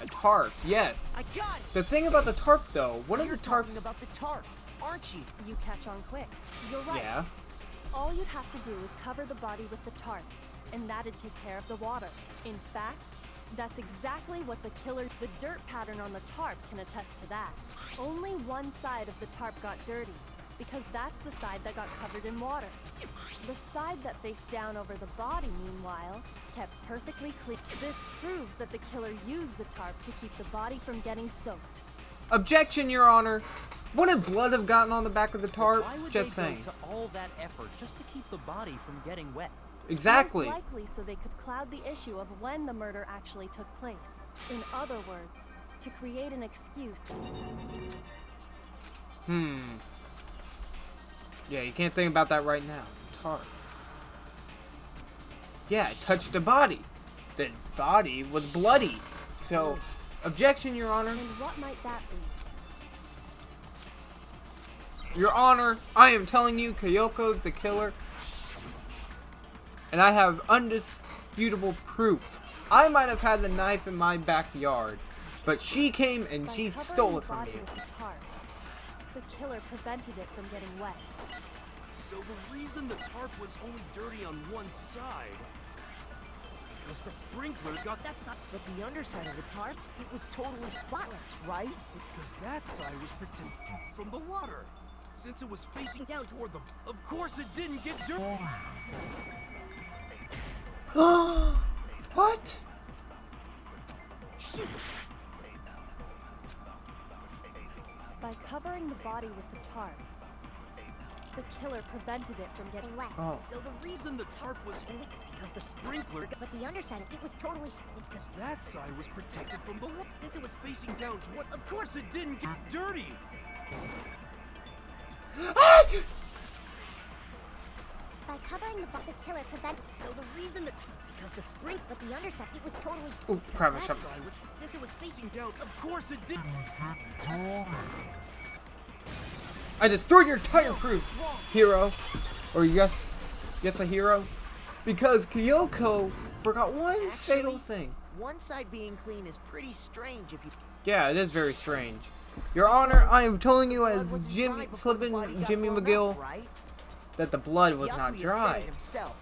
[SPEAKER 1] A tarp, yes.
[SPEAKER 7] I got it!
[SPEAKER 1] The thing about the tarp, though, what if
[SPEAKER 7] You're
[SPEAKER 1] the tarp?
[SPEAKER 7] talking about the tarp, aren't you?
[SPEAKER 3] You catch on quick. You're right.
[SPEAKER 1] Yeah.
[SPEAKER 3] All you'd have to do is cover the body with the tarp, and that'd take care of the water. In fact, that's exactly what the killer. The dirt pattern on the tarp can attest to that. Only one side of the tarp got dirty, because that's the side that got covered in water. The side that faced down over the body, meanwhile, kept perfectly clean. This proves that the killer used the tarp to keep the body from getting soaked.
[SPEAKER 1] Objection, Your Honor. Wouldn't blood have gotten on the back of the tarp?
[SPEAKER 6] Why would
[SPEAKER 1] Just
[SPEAKER 6] they
[SPEAKER 1] saying.
[SPEAKER 6] go to all that effort just to keep the body from getting wet?
[SPEAKER 1] Exactly.
[SPEAKER 3] Most likely so they could cloud the issue of when the murder actually took place. In other words, to create an excuse to...
[SPEAKER 1] Yeah, you can't think about that right now. Tarp. Yeah, it touched the body. The body was bloody. So, objection, Your Honor.
[SPEAKER 3] And what might that be?
[SPEAKER 1] Your Honor, I am telling you, Kyoko's the killer. And I have undisputable proof. I might have had the knife in my backyard, but she came and
[SPEAKER 3] By
[SPEAKER 1] she
[SPEAKER 3] covering
[SPEAKER 1] stole
[SPEAKER 3] the
[SPEAKER 1] it from
[SPEAKER 3] body
[SPEAKER 1] you.
[SPEAKER 3] with the tarp, the killer prevented it from getting wet.
[SPEAKER 5] So the reason the tarp was only dirty on one side is because the sprinkler got that side.
[SPEAKER 7] But the underside of the tarp, it was totally spotless, right?
[SPEAKER 5] It's because that side was protected from the water. Since it was facing down toward the... Of course it didn't get dirty!
[SPEAKER 1] What?
[SPEAKER 7] Shoot!
[SPEAKER 3] By covering the body with the tarp, the killer prevented it from getting wet.
[SPEAKER 1] Oh.
[SPEAKER 5] So the reason the tarp was only... is because the sprinkler got...
[SPEAKER 2] But the underside, it was totally...
[SPEAKER 5] It's because that side was protected from the water. Since it was facing down toward... Of course it didn't get dirty!
[SPEAKER 9] By covering the killer prevented.
[SPEAKER 2] So the reason the tarp... Because the spring... But the underside, it was totally...
[SPEAKER 1] Ooh, crap, I
[SPEAKER 5] That
[SPEAKER 1] shoved
[SPEAKER 5] side
[SPEAKER 1] this.
[SPEAKER 5] was... Since it was facing down... Of course it did...
[SPEAKER 1] I destroyed your tire proof, hero. Or yes, a hero. Because Kyoko forgot one fatal thing.
[SPEAKER 7] One side being clean is pretty strange if you...
[SPEAKER 1] Yeah, it is very strange. Your Honor, I am telling you
[SPEAKER 7] Blood
[SPEAKER 1] as
[SPEAKER 7] wasn't
[SPEAKER 1] Jimmy
[SPEAKER 7] dry before the body
[SPEAKER 1] Slippin'
[SPEAKER 7] got
[SPEAKER 1] Jimmy
[SPEAKER 7] blown
[SPEAKER 1] McGill
[SPEAKER 7] up, right?
[SPEAKER 1] that the blood was not
[SPEAKER 7] Yakuya
[SPEAKER 1] dry.
[SPEAKER 7] said it himself.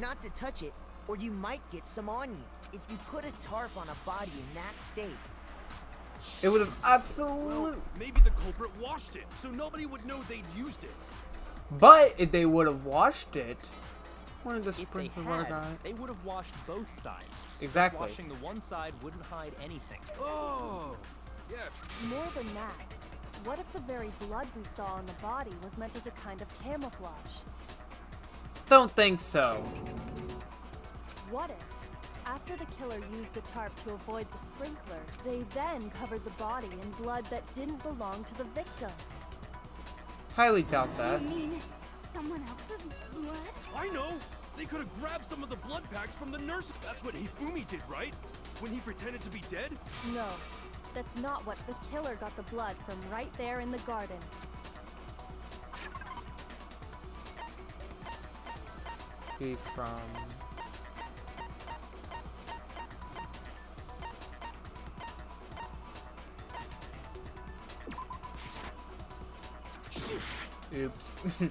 [SPEAKER 7] Not to touch it, or you might get some on you. If you put a tarp on a body in that state,
[SPEAKER 1] It would have
[SPEAKER 5] Well,
[SPEAKER 1] absolutely.
[SPEAKER 5] maybe the culprit washed it, so nobody would know they'd used it.
[SPEAKER 1] But if they would have washed it, one of the
[SPEAKER 6] If they
[SPEAKER 1] sprinkler water
[SPEAKER 6] had,
[SPEAKER 1] guy.
[SPEAKER 6] they would have washed both sides. Just
[SPEAKER 1] Exactly.
[SPEAKER 6] washing the one side wouldn't hide anything.
[SPEAKER 5] Oh! Yeah,
[SPEAKER 3] More than that, what if the very blood we saw on the body was meant as a kind of camouflage?
[SPEAKER 1] Don't think so.
[SPEAKER 3] What if, after the killer used the tarp to avoid the sprinkler, they then covered the body in blood that didn't belong to the victim?
[SPEAKER 1] Highly doubt that.
[SPEAKER 4] You mean someone else's blood?
[SPEAKER 5] I know! They could have grabbed some of the blood packs from the nurse. That's what Hifumi did, right? When he pretended to be dead?
[SPEAKER 3] No, that's not what the killer got the blood from right there in the garden.
[SPEAKER 1] He's from. Oops.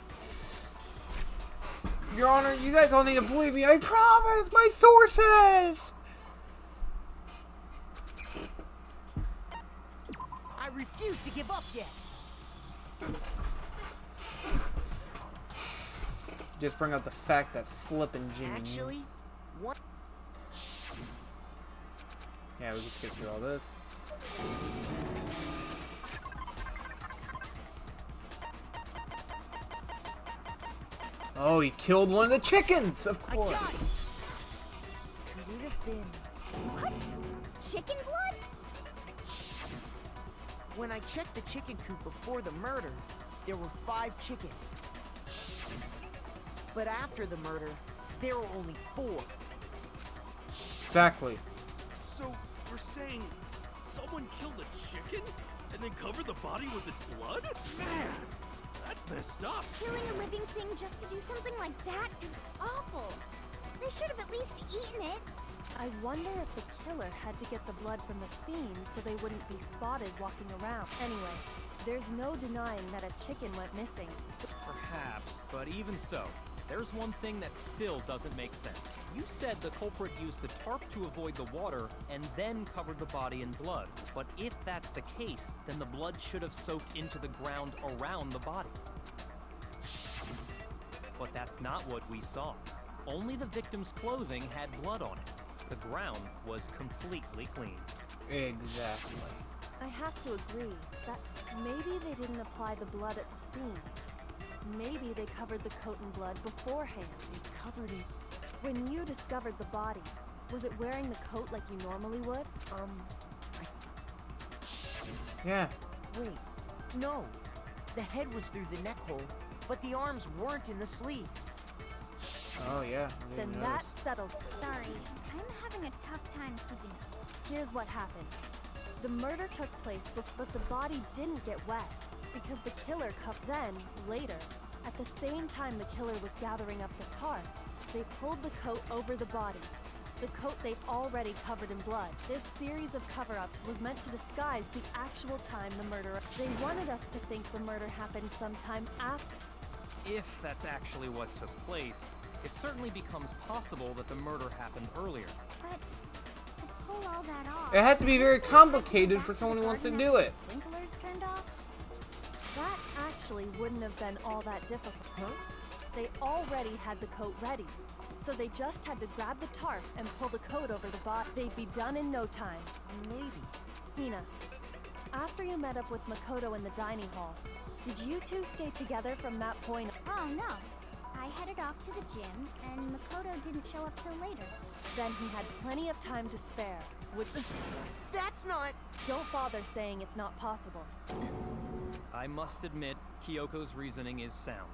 [SPEAKER 1] Your Honor, you guys all need to believe me. I promise. My sources.
[SPEAKER 7] refuse to give up yet.
[SPEAKER 1] Just bring up the fact that Slippin' Jimmy.
[SPEAKER 7] Actually, what?
[SPEAKER 1] Yeah, we can skip through all this. Oh, he killed one of the chickens, of
[SPEAKER 7] I
[SPEAKER 1] course.
[SPEAKER 7] got it. Could it have been?
[SPEAKER 4] What? Chicken blood?
[SPEAKER 7] When I checked the chicken coop before the murder, there were 5 chickens. But after the murder, there were only 4.
[SPEAKER 1] Exactly.
[SPEAKER 5] So, you're saying someone killed a chicken and then covered the body with its blood? Man, that's messed up.
[SPEAKER 4] Killing a living thing just to do something like that is awful. They should have at least eaten it.
[SPEAKER 3] I wonder if the killer had to get the blood from the scene so they wouldn't be spotted walking around. Anyway, there's no denying that a chicken went missing.
[SPEAKER 6] Perhaps, but even so, there's one thing that still doesn't make sense. You said the culprit used the tarp to avoid the water and then covered the body in blood. But if that's the case, then the blood should have soaked into the ground around the body. But that's not what we saw. Only the victim's clothing had blood on it. The ground was completely clean.
[SPEAKER 1] Exactly.
[SPEAKER 3] I have to agree. That's maybe they didn't apply the blood at the scene. Maybe they covered the coat in blood beforehand.
[SPEAKER 7] They covered it.
[SPEAKER 3] When you discovered the body, was it wearing the coat like you normally would?
[SPEAKER 1] Yeah.
[SPEAKER 7] Wait, no. The head was through the neck hole, but the arms weren't in the sleeves.
[SPEAKER 1] Oh, yeah. I
[SPEAKER 3] Then
[SPEAKER 1] didn't
[SPEAKER 3] that
[SPEAKER 1] notice.
[SPEAKER 3] settled.
[SPEAKER 4] Sorry, I'm having a tough time keeping up.
[SPEAKER 3] Here's what happened. The murder took place, but the body didn't get wet because the killer then, later, at the same time the killer was gathering up the tarp, they pulled the coat over the body. The coat they'd already covered in blood. This series of cover-ups was meant to disguise the actual time the murder. They wanted us to think the murder happened sometime after.
[SPEAKER 6] If that's actually what took place, it certainly becomes possible that the murder happened earlier.
[SPEAKER 4] But to pull all that off,
[SPEAKER 1] It had to be very complicated for someone who wants to do it.
[SPEAKER 4] sprinklers turned off.
[SPEAKER 3] That actually wouldn't have been all that difficult.
[SPEAKER 7] Huh?
[SPEAKER 3] They already had the coat ready, so they just had to grab the tarp and pull the coat over the body. They'd be done in no time.
[SPEAKER 7] Maybe.
[SPEAKER 3] Hina, after you met up with Makoto in the dining hall, did you two stay together from that point?
[SPEAKER 4] Oh no. I headed off to the gym, and Makoto didn't show up till later.
[SPEAKER 3] Then he had plenty of time to spare, which...
[SPEAKER 7] That's not...
[SPEAKER 3] Don't bother saying it's not possible.
[SPEAKER 6] I must admit, Kyoko's reasoning is sound.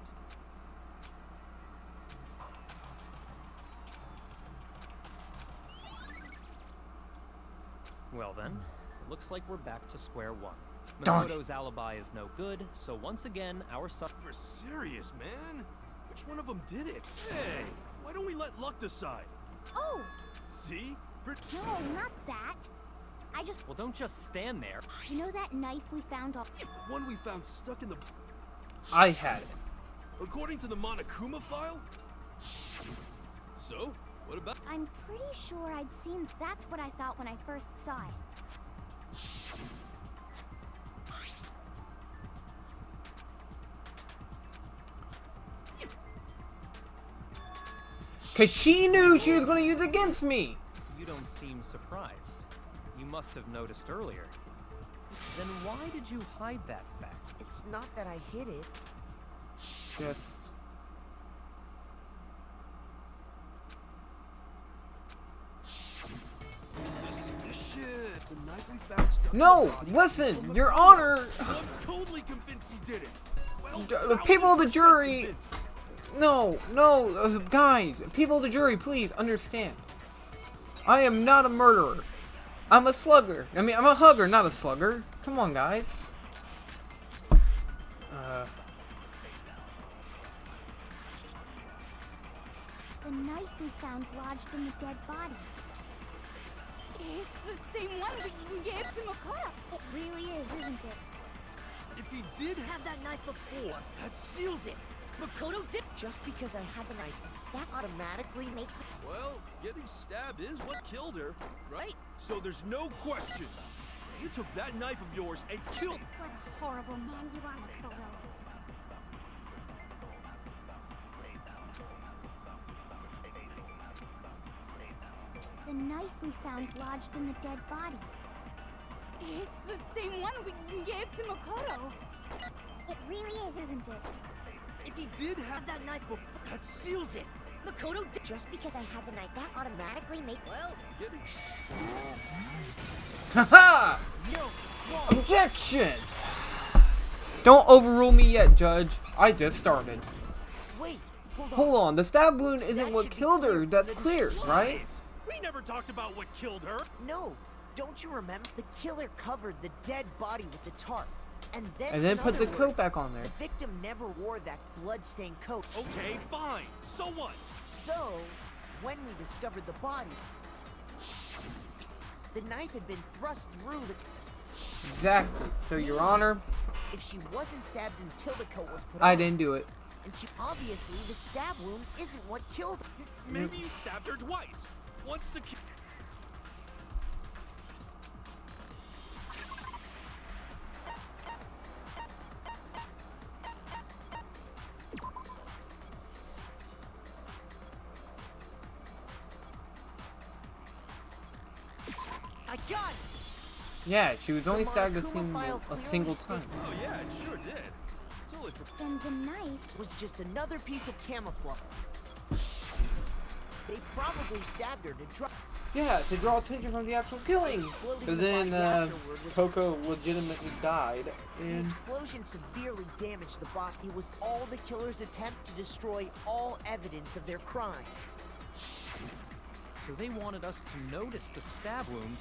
[SPEAKER 6] Well then, it looks like we're back to square one.
[SPEAKER 1] Darn it.
[SPEAKER 6] Makoto's alibi is no good, so once again, our
[SPEAKER 5] For serious, man? Which one of them did it? Hey, why don't we let luck decide?
[SPEAKER 4] Oh,
[SPEAKER 5] See?
[SPEAKER 4] no, not that. I just,
[SPEAKER 6] Well, don't just stand there.
[SPEAKER 4] you know that knife we found off...
[SPEAKER 5] One we found stuck in the...
[SPEAKER 1] I had it.
[SPEAKER 5] According to the Monokuma file? So, what about...
[SPEAKER 4] I'm pretty sure I'd seen... That's what I thought when I first saw it.
[SPEAKER 1] Because she knew she was going to use it against me.
[SPEAKER 6] You don't seem surprised. You must have noticed earlier. Then why did you hide that fact?
[SPEAKER 7] It's not that I hid it.
[SPEAKER 1] Just...
[SPEAKER 5] Suspicious. The knife we found stuck in
[SPEAKER 1] No!
[SPEAKER 5] the body
[SPEAKER 1] Listen!
[SPEAKER 5] from
[SPEAKER 1] Your
[SPEAKER 5] Makoto.
[SPEAKER 1] Honor!
[SPEAKER 5] I'm totally convinced he did it. Well,
[SPEAKER 1] The people of the
[SPEAKER 5] 1000%
[SPEAKER 1] jury...
[SPEAKER 5] convinced.
[SPEAKER 1] No, guys, people of the jury, please understand. I am not a murderer. I'm a slugger. I mean, I'm a hugger, not a slugger. Come on, guys.
[SPEAKER 4] The knife we found lodged in the dead body. It's the same one we gave to Makoto. It really is, isn't it?
[SPEAKER 5] If he did have that knife before, that seals it. Makoto did.
[SPEAKER 7] Just because I have a knife, that automatically makes me...
[SPEAKER 5] Well, getting stabbed is what killed her, right? So there's no question. You took that knife of yours and killed.
[SPEAKER 4] What a horrible man you are, Makoto. The knife we found lodged in the dead body.
[SPEAKER 10] It's the same one we gave to Makoto.
[SPEAKER 4] It really is, isn't it?
[SPEAKER 5] If he did have that knife before, that seals it.
[SPEAKER 2] Makoto did.
[SPEAKER 7] Just because I had the knife, that automatically make.
[SPEAKER 2] Well,
[SPEAKER 5] Get it?
[SPEAKER 1] Haha!
[SPEAKER 7] No,
[SPEAKER 1] Objection! Don't overrule me yet, Judge. I just started.
[SPEAKER 7] wait, hold on.
[SPEAKER 1] Hold on, the stab wound isn't
[SPEAKER 7] That
[SPEAKER 1] what
[SPEAKER 7] should be
[SPEAKER 1] killed her.
[SPEAKER 7] clear
[SPEAKER 1] That's
[SPEAKER 7] from the
[SPEAKER 1] clear, right?
[SPEAKER 5] Lies. We never talked about what killed her.
[SPEAKER 7] No, don't you remember? The killer covered the dead body with the tarp. And
[SPEAKER 1] And then
[SPEAKER 7] in
[SPEAKER 1] put the
[SPEAKER 7] other
[SPEAKER 1] coat
[SPEAKER 7] words,
[SPEAKER 1] back on there.
[SPEAKER 7] The victim never wore that blood-stained coat.
[SPEAKER 5] Okay, fine. So what?
[SPEAKER 7] So, when we discovered the body, the knife had been thrust through the...
[SPEAKER 1] Exactly. So, Your Honor,
[SPEAKER 7] If she wasn't stabbed until the coat was put
[SPEAKER 1] I
[SPEAKER 7] on,
[SPEAKER 1] didn't do it.
[SPEAKER 7] and she obviously the stab wound isn't what killed her.
[SPEAKER 5] Maybe you stabbed her twice. Once to kill.
[SPEAKER 7] I got it!
[SPEAKER 1] Yeah, she was only
[SPEAKER 7] The
[SPEAKER 1] stabbed a
[SPEAKER 7] Monokuma file
[SPEAKER 1] single
[SPEAKER 7] clearly
[SPEAKER 1] time.
[SPEAKER 5] Oh yeah, it sure did. Totally forgot.
[SPEAKER 4] Then the knife.
[SPEAKER 7] Was just another piece of camouflage. They probably stabbed her to drop.
[SPEAKER 1] Yeah, to draw attention from the actual killing.
[SPEAKER 7] Exploding
[SPEAKER 1] But
[SPEAKER 7] the
[SPEAKER 1] then
[SPEAKER 7] body afterward was-
[SPEAKER 1] Coco legitimately died.
[SPEAKER 7] The
[SPEAKER 1] And
[SPEAKER 7] explosion severely damaged the body. It was all the killer's attempt to destroy all evidence of their crime.
[SPEAKER 6] So they wanted us to notice the stab wound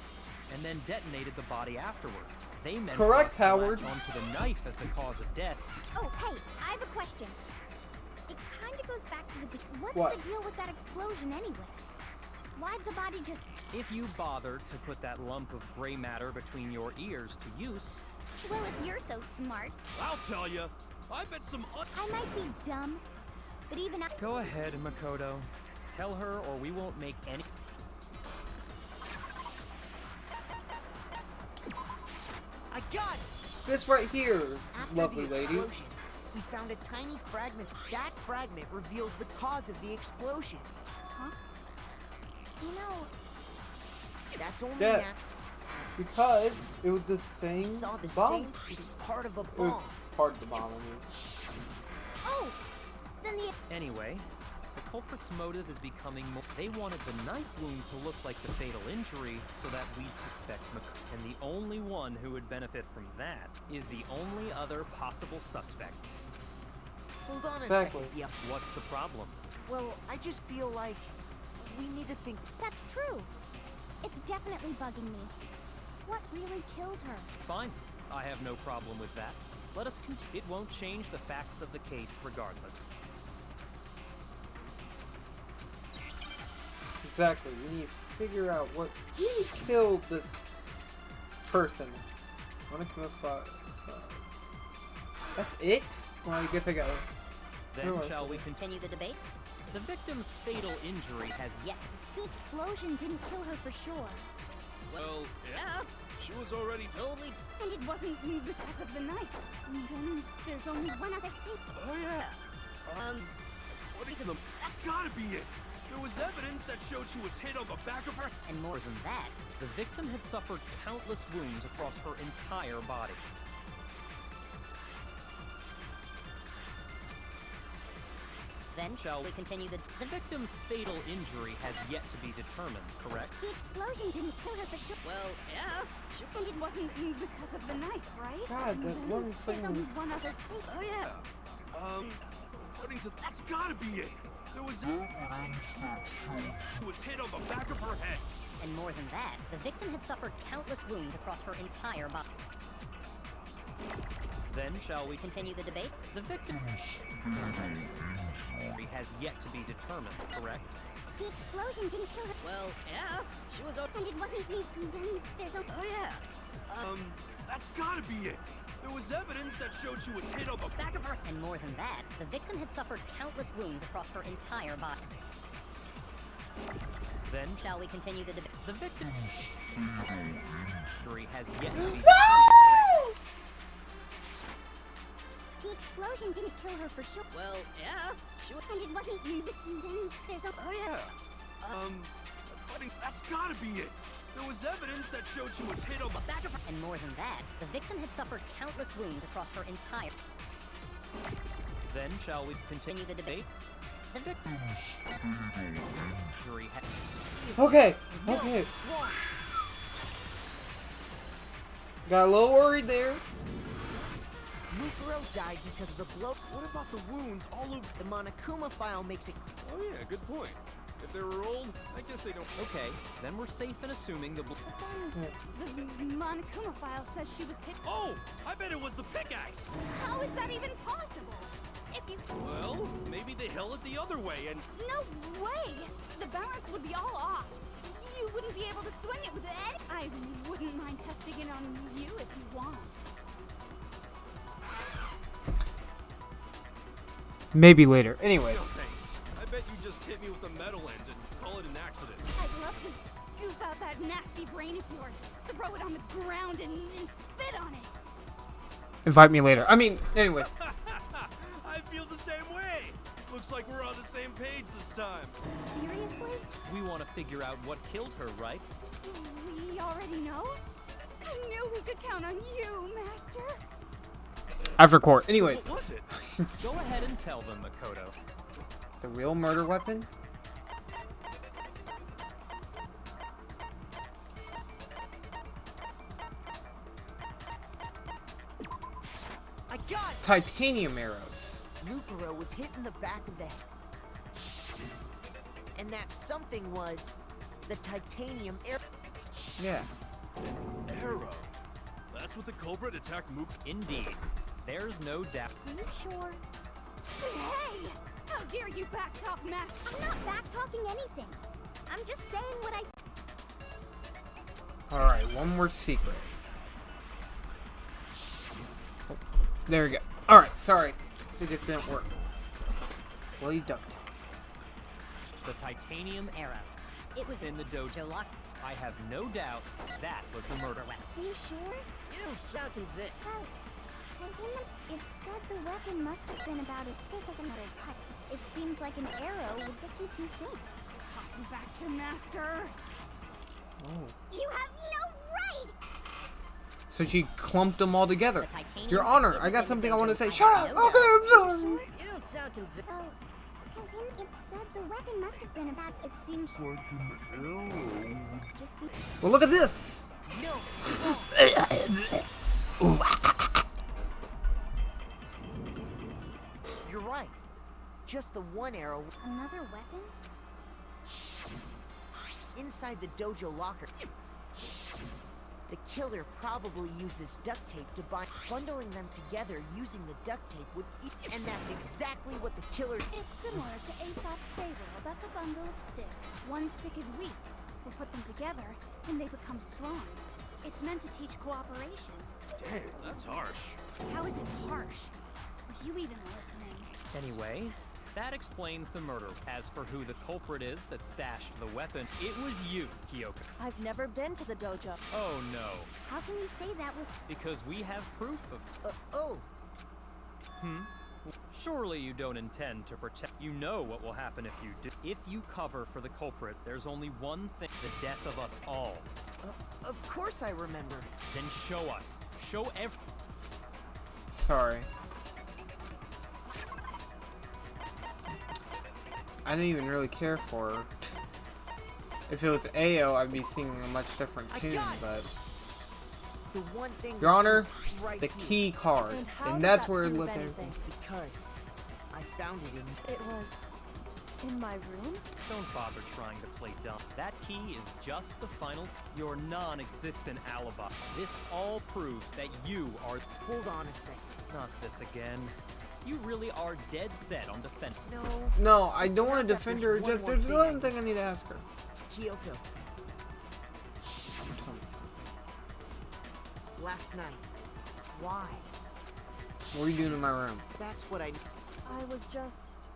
[SPEAKER 6] and then detonated the body afterward. They meant
[SPEAKER 1] Correct,
[SPEAKER 6] for us to
[SPEAKER 1] Howard.
[SPEAKER 6] latch onto the knife as the cause of death.
[SPEAKER 4] Oh, hey, I have a question. It kind of goes back to the what's
[SPEAKER 1] What?
[SPEAKER 4] the deal with that explosion anyway? Why'd the body just...
[SPEAKER 6] If you bothered to put that lump of gray matter between your ears to use,
[SPEAKER 4] Well, if you're so smart,
[SPEAKER 5] I'll tell you. I bet some.
[SPEAKER 4] I might be dumb, but even I...
[SPEAKER 6] go ahead, Makoto. Tell her or we won't make any...
[SPEAKER 7] I got it!
[SPEAKER 1] this right here,
[SPEAKER 7] After
[SPEAKER 1] lovely
[SPEAKER 7] the
[SPEAKER 1] lady.
[SPEAKER 7] explosion, we found a tiny fragment. That fragment reveals the cause of the explosion.
[SPEAKER 4] Huh? You know,
[SPEAKER 7] That's only
[SPEAKER 1] Yeah.
[SPEAKER 7] natural.
[SPEAKER 1] Because it was the
[SPEAKER 7] We
[SPEAKER 1] same
[SPEAKER 7] saw the
[SPEAKER 1] bomb.
[SPEAKER 7] same as part of a
[SPEAKER 1] It was
[SPEAKER 7] bomb.
[SPEAKER 1] part of the bomb, I mean.
[SPEAKER 4] oh, then the...
[SPEAKER 6] Anyway, the culprit's motive is becoming more... They wanted the knife wound to look like the fatal injury so that we'd suspect Makoto. And the only one who would benefit from that is the only other possible suspect.
[SPEAKER 7] Hold on a
[SPEAKER 1] Exactly.
[SPEAKER 7] second, Yep.
[SPEAKER 6] What's the problem?
[SPEAKER 7] Well, I just feel like we need to think.
[SPEAKER 4] That's true. It's definitely bugging me. What really killed her?
[SPEAKER 6] Fine. I have no problem with that. Let us continue. It won't change the facts of the case regardless.
[SPEAKER 1] Exactly. We need to figure out what really killed this person. That's it? Well, I guess I got it.
[SPEAKER 6] Then
[SPEAKER 1] Sure.
[SPEAKER 6] shall we continue?
[SPEAKER 8] Continue the debate?
[SPEAKER 6] The victim's fatal injury has yet
[SPEAKER 4] The explosion didn't kill her for sure.
[SPEAKER 5] Well, yeah. She was already
[SPEAKER 10] Totally. And it wasn't because of the knife. Then there's only one other thing.
[SPEAKER 5] Oh yeah. According to them, that's gotta be it. There was evidence that showed she was hit on the back of her.
[SPEAKER 8] And more than that,
[SPEAKER 6] the victim had suffered countless wounds across her entire body.
[SPEAKER 8] then
[SPEAKER 6] Shall
[SPEAKER 8] we continue the...
[SPEAKER 6] The victim's fatal injury has yet to be determined, correct?
[SPEAKER 4] The explosion didn't kill her for sure.
[SPEAKER 10] Well, yeah. And it wasn't because of the knife, right?
[SPEAKER 1] God, that
[SPEAKER 10] Then
[SPEAKER 1] one
[SPEAKER 10] there's
[SPEAKER 1] thing
[SPEAKER 10] only
[SPEAKER 1] was-
[SPEAKER 10] one other thing. Oh, yeah.
[SPEAKER 5] According to that's gotta be it. There was was hit on the back of her head.
[SPEAKER 8] And more than that, the victim had suffered countless wounds across her entire body.
[SPEAKER 6] Then shall we
[SPEAKER 8] Continue the debate?
[SPEAKER 6] The victim's injury has yet to be determined, correct?
[SPEAKER 4] The explosion didn't kill her.
[SPEAKER 10] Well, yeah. She was...
[SPEAKER 4] And it wasn't me. Then there's a...
[SPEAKER 10] Oh, yeah.
[SPEAKER 5] That's gotta be it. There was evidence that showed she was hit on the back of her.
[SPEAKER 8] And more than that, the victim had suffered countless wounds across her entire body.
[SPEAKER 6] Then
[SPEAKER 8] Shall we continue the debate?
[SPEAKER 6] the victim's injury mystery has yet to be
[SPEAKER 9] The explosion didn't kill her for sure.
[SPEAKER 8] Well, yeah.
[SPEAKER 9] And it wasn't. Then there's a.
[SPEAKER 5] Oh yeah. That's gotta be it. There was evidence that showed she was hit on the
[SPEAKER 8] Back of her. And more than that, the victim had suffered countless wounds across her entire.
[SPEAKER 6] Then shall we continue the debate? The victim. Jury
[SPEAKER 1] Okay. Okay. Got a little worried there.
[SPEAKER 7] Mukuro died because of the blow.
[SPEAKER 5] What about the wounds all over?
[SPEAKER 7] The Monokuma file makes it.
[SPEAKER 5] Oh yeah, good point. If they were old, I guess they don't.
[SPEAKER 6] Okay, then we're safe in assuming the.
[SPEAKER 10] The Monokuma file says she was hit.
[SPEAKER 5] Oh, I bet it was the pickaxe.
[SPEAKER 10] How is that even possible? If you...
[SPEAKER 5] Well, maybe they held it the other way and...
[SPEAKER 10] No way! The balance would be all off. You wouldn't be able to swing it with any... I wouldn't mind testing it on you if you want.
[SPEAKER 1] Maybe later. Anyways.
[SPEAKER 5] No thanks. I bet you just hit me with a metal end and call it an accident.
[SPEAKER 10] I'd love to scoop out that nasty brain of yours, throw it on the ground and spit on it.
[SPEAKER 1] Invite me later. I mean, anyway.
[SPEAKER 5] I feel the same way. Looks like we're on the same page this time.
[SPEAKER 9] Seriously?
[SPEAKER 6] We want to figure out what killed her, right?
[SPEAKER 10] We already know? I knew we could count on you, Master.
[SPEAKER 1] After court. Anyways.
[SPEAKER 5] What was it?
[SPEAKER 6] Go ahead and tell them, Makoto.
[SPEAKER 1] The real murder weapon?
[SPEAKER 7] I got it!
[SPEAKER 1] Titanium arrows.
[SPEAKER 7] Mukuro was hit in the back of the head. And that something was the titanium arrow.
[SPEAKER 1] Yeah.
[SPEAKER 5] Arrow. That's what the culprit attacked Mook.
[SPEAKER 6] Indeed. There's no doubt.
[SPEAKER 9] Are you sure?
[SPEAKER 10] Hey! How dare you backtalk, Master?
[SPEAKER 9] I'm not back-talking anything. I'm just saying what I...
[SPEAKER 1] Alright, one more secret. Oh, there we go. Alright, sorry. It just didn't work. Well, you ducked.
[SPEAKER 6] The titanium
[SPEAKER 8] Arrow. It was
[SPEAKER 6] in the dojo
[SPEAKER 8] lock.
[SPEAKER 6] I have no doubt that was the murder weapon.
[SPEAKER 9] Are you sure?
[SPEAKER 8] You don't sound convinced.
[SPEAKER 9] Well, it said the weapon must have been about as thick as another cut. It seems like an arrow would just be too thin.
[SPEAKER 10] Talking back to Master.
[SPEAKER 1] Oh.
[SPEAKER 9] You have no right!
[SPEAKER 1] So she clumped them all together.
[SPEAKER 8] The titanium,
[SPEAKER 1] Your Honor,
[SPEAKER 8] it
[SPEAKER 1] I
[SPEAKER 8] was
[SPEAKER 1] got
[SPEAKER 8] in the
[SPEAKER 1] something I want to
[SPEAKER 8] dojo.
[SPEAKER 1] say.
[SPEAKER 8] I
[SPEAKER 1] Shut
[SPEAKER 8] have
[SPEAKER 1] up!
[SPEAKER 8] no
[SPEAKER 1] Okay,
[SPEAKER 8] doubt.
[SPEAKER 1] I'm sorry.
[SPEAKER 8] You don't sound convinced.
[SPEAKER 9] Well, cousin, it said the weapon must have been about... It seems like an arrow would just be...
[SPEAKER 1] Well, look at this!
[SPEAKER 7] No! You're right. Just the one arrow
[SPEAKER 9] Another weapon?
[SPEAKER 7] inside the dojo locker. The killer probably uses duct tape to bind. Bundling them together using the duct tape would and that's exactly what the killer...
[SPEAKER 10] It's similar to Aesop's fable about the bundle of sticks. One stick is weak. We'll put them together, and they become strong. It's meant to teach cooperation.
[SPEAKER 5] Damn, that's harsh.
[SPEAKER 10] How is it harsh? Are you even listening?
[SPEAKER 6] Anyway, that explains the murder. As for who the culprit is that stashed the weapon, it was you, Kyoko.
[SPEAKER 3] I've never been to the dojo.
[SPEAKER 6] Oh no,
[SPEAKER 9] How can you say that was...
[SPEAKER 6] because we have proof of...
[SPEAKER 7] oh.
[SPEAKER 6] Surely you don't intend to protect... You know what will happen if you do. If you cover for the culprit, there's only one thing, the death of us all.
[SPEAKER 7] Of course I remember.
[SPEAKER 6] Then show us. Show every...
[SPEAKER 1] Sorry. I didn't even really care for her. If it was Ao, I'd be singing a much different
[SPEAKER 7] I
[SPEAKER 1] tune,
[SPEAKER 7] got it.
[SPEAKER 1] but...
[SPEAKER 7] The one thing
[SPEAKER 1] Your Honor,
[SPEAKER 7] is right
[SPEAKER 1] the
[SPEAKER 7] here.
[SPEAKER 1] key card.
[SPEAKER 3] And how
[SPEAKER 1] And
[SPEAKER 3] does
[SPEAKER 1] that's
[SPEAKER 3] that
[SPEAKER 1] where it
[SPEAKER 3] prove
[SPEAKER 1] looked
[SPEAKER 3] anything?
[SPEAKER 7] Because I found it in...
[SPEAKER 3] It was in my room?
[SPEAKER 6] Don't bother trying to play dumb. That key is just the final... Your non-existent alibi. This all proves that you are...
[SPEAKER 7] Hold on a second.
[SPEAKER 6] Not this again. You really are dead set on defending.
[SPEAKER 7] No.
[SPEAKER 1] No, I
[SPEAKER 7] It's
[SPEAKER 1] don't
[SPEAKER 7] not
[SPEAKER 1] want to
[SPEAKER 7] that
[SPEAKER 1] defend
[SPEAKER 7] there's
[SPEAKER 1] her.
[SPEAKER 7] one
[SPEAKER 1] Just
[SPEAKER 7] more
[SPEAKER 1] there's
[SPEAKER 7] thing
[SPEAKER 1] one
[SPEAKER 7] I-
[SPEAKER 1] thing I need to ask her.
[SPEAKER 7] Kyoko,
[SPEAKER 1] Tell me something.
[SPEAKER 7] last night. Why?
[SPEAKER 1] What are you doing in my room?
[SPEAKER 7] That's what I...
[SPEAKER 3] I was just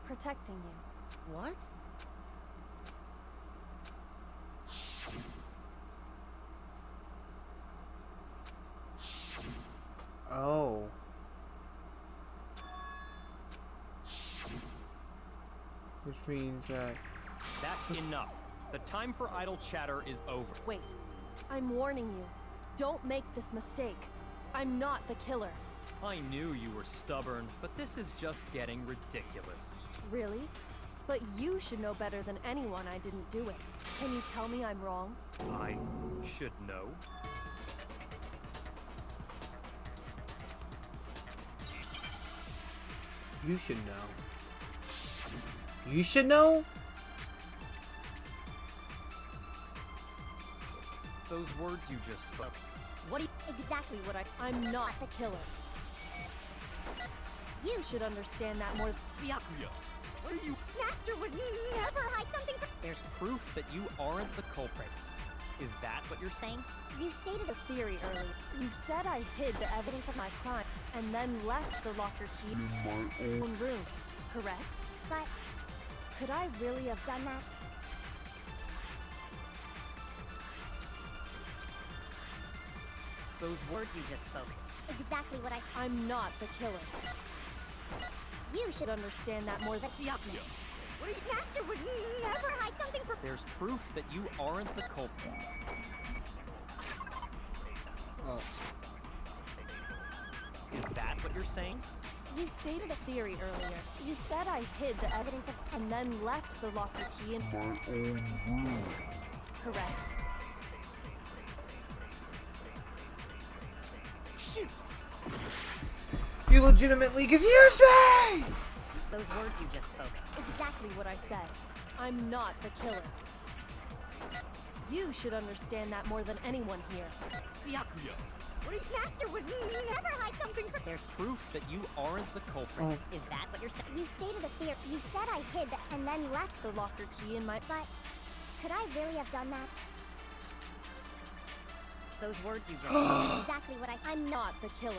[SPEAKER 3] protecting you.
[SPEAKER 7] What?
[SPEAKER 1] which means that...
[SPEAKER 6] That's enough. The time for idle chatter is over.
[SPEAKER 3] Wait. I'm warning you. Don't make this mistake. I'm not the killer.
[SPEAKER 6] I knew you were stubborn, but this is just getting ridiculous.
[SPEAKER 3] Really? But you should know better than anyone I didn't do it. Can you tell me I'm wrong?
[SPEAKER 6] I should know.
[SPEAKER 1] You should know. You should know?
[SPEAKER 6] Those words you just spoke.
[SPEAKER 3] What do you... Exactly what I'm not the killer. You should understand that more...
[SPEAKER 5] Byakuya, what are you...
[SPEAKER 4] Master would never hide something from...
[SPEAKER 6] There's proof that you aren't the culprit. Is that what you're saying?
[SPEAKER 3] You stated a theory earlier. You said I hid the evidence of my crime and then left the locker key in my own room, correct?
[SPEAKER 9] But
[SPEAKER 3] could I really have done that?
[SPEAKER 8] Those words you just spoke.
[SPEAKER 9] exactly what
[SPEAKER 3] I'm not the killer.
[SPEAKER 9] You should
[SPEAKER 3] Should understand that more than...
[SPEAKER 6] Byakuya,
[SPEAKER 4] Master would never hide something from...
[SPEAKER 6] there's proof that you aren't the culprit.
[SPEAKER 1] Oh.
[SPEAKER 6] Is that what you're saying?
[SPEAKER 3] You stated a theory earlier. You said I hid the evidence of... and then left the locker key in my own room, correct?
[SPEAKER 7] Shoot!
[SPEAKER 1] You legitimately confused me!
[SPEAKER 8] Those words you just spoke.
[SPEAKER 3] Exactly what I said. I'm not the killer. You should understand that more than anyone here.
[SPEAKER 5] Byakuya,
[SPEAKER 4] Master would never hide something from...
[SPEAKER 6] There's proof that you aren't the culprit.
[SPEAKER 1] Oh.
[SPEAKER 8] Is that what you're saying?
[SPEAKER 9] You stated a theory. You said I hid and then left
[SPEAKER 3] The locker key in my...
[SPEAKER 9] But could I really have done that?
[SPEAKER 8] Those words you just spoke.
[SPEAKER 9] Exactly what
[SPEAKER 3] I'm not the killer.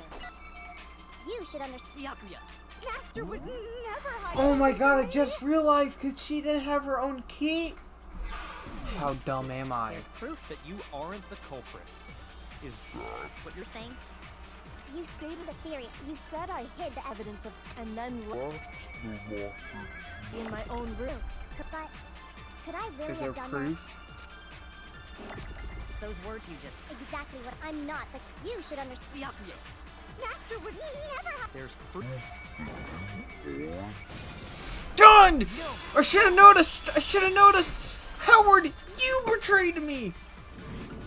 [SPEAKER 9] You should understand.
[SPEAKER 8] Byakuya.
[SPEAKER 4] Master would never hide...
[SPEAKER 1] Oh my
[SPEAKER 4] something
[SPEAKER 1] god, I
[SPEAKER 4] from
[SPEAKER 1] just realized because she didn't have her own key. How dumb am I?
[SPEAKER 6] There's proof that you aren't the culprit. Is that what you're saying?
[SPEAKER 9] You stated a theory.
[SPEAKER 3] You said I hid the evidence of... and then left the locker key in my own room.
[SPEAKER 9] But could I really
[SPEAKER 1] Is there
[SPEAKER 9] have done
[SPEAKER 1] proof?
[SPEAKER 8] Those words you just...
[SPEAKER 9] that? Exactly what I'm not. But you should understand.
[SPEAKER 8] Byakuya.
[SPEAKER 4] Master would never hide...
[SPEAKER 6] There's proof.
[SPEAKER 1] Done! I should have noticed! I should have noticed! Howard, you betrayed me!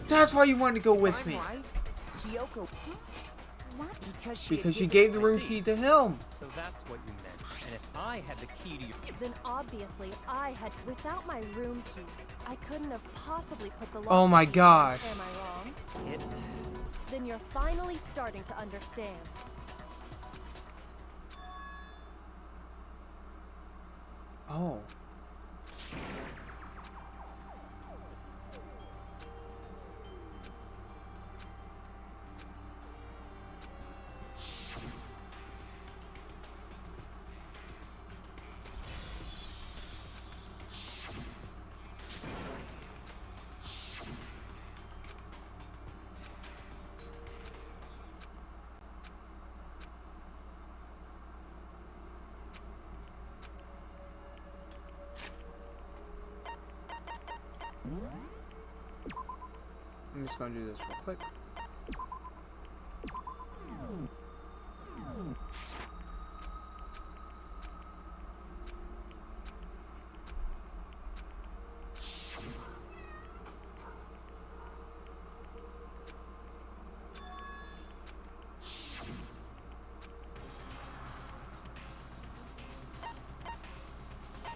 [SPEAKER 1] That's why you wanted to go with
[SPEAKER 7] I'm
[SPEAKER 1] me.
[SPEAKER 7] right. Kyoko.
[SPEAKER 9] What?
[SPEAKER 1] Because she gave the room key to him.
[SPEAKER 6] So that's what you meant. And if I had the key to your...
[SPEAKER 3] Then obviously I had... Without my room key, I couldn't have possibly put the locker
[SPEAKER 1] Oh my
[SPEAKER 3] key in.
[SPEAKER 1] gosh.
[SPEAKER 3] Am I wrong?
[SPEAKER 6] It...
[SPEAKER 3] Then you're finally starting to understand.
[SPEAKER 1] Oh. I'm just gonna do this real quick.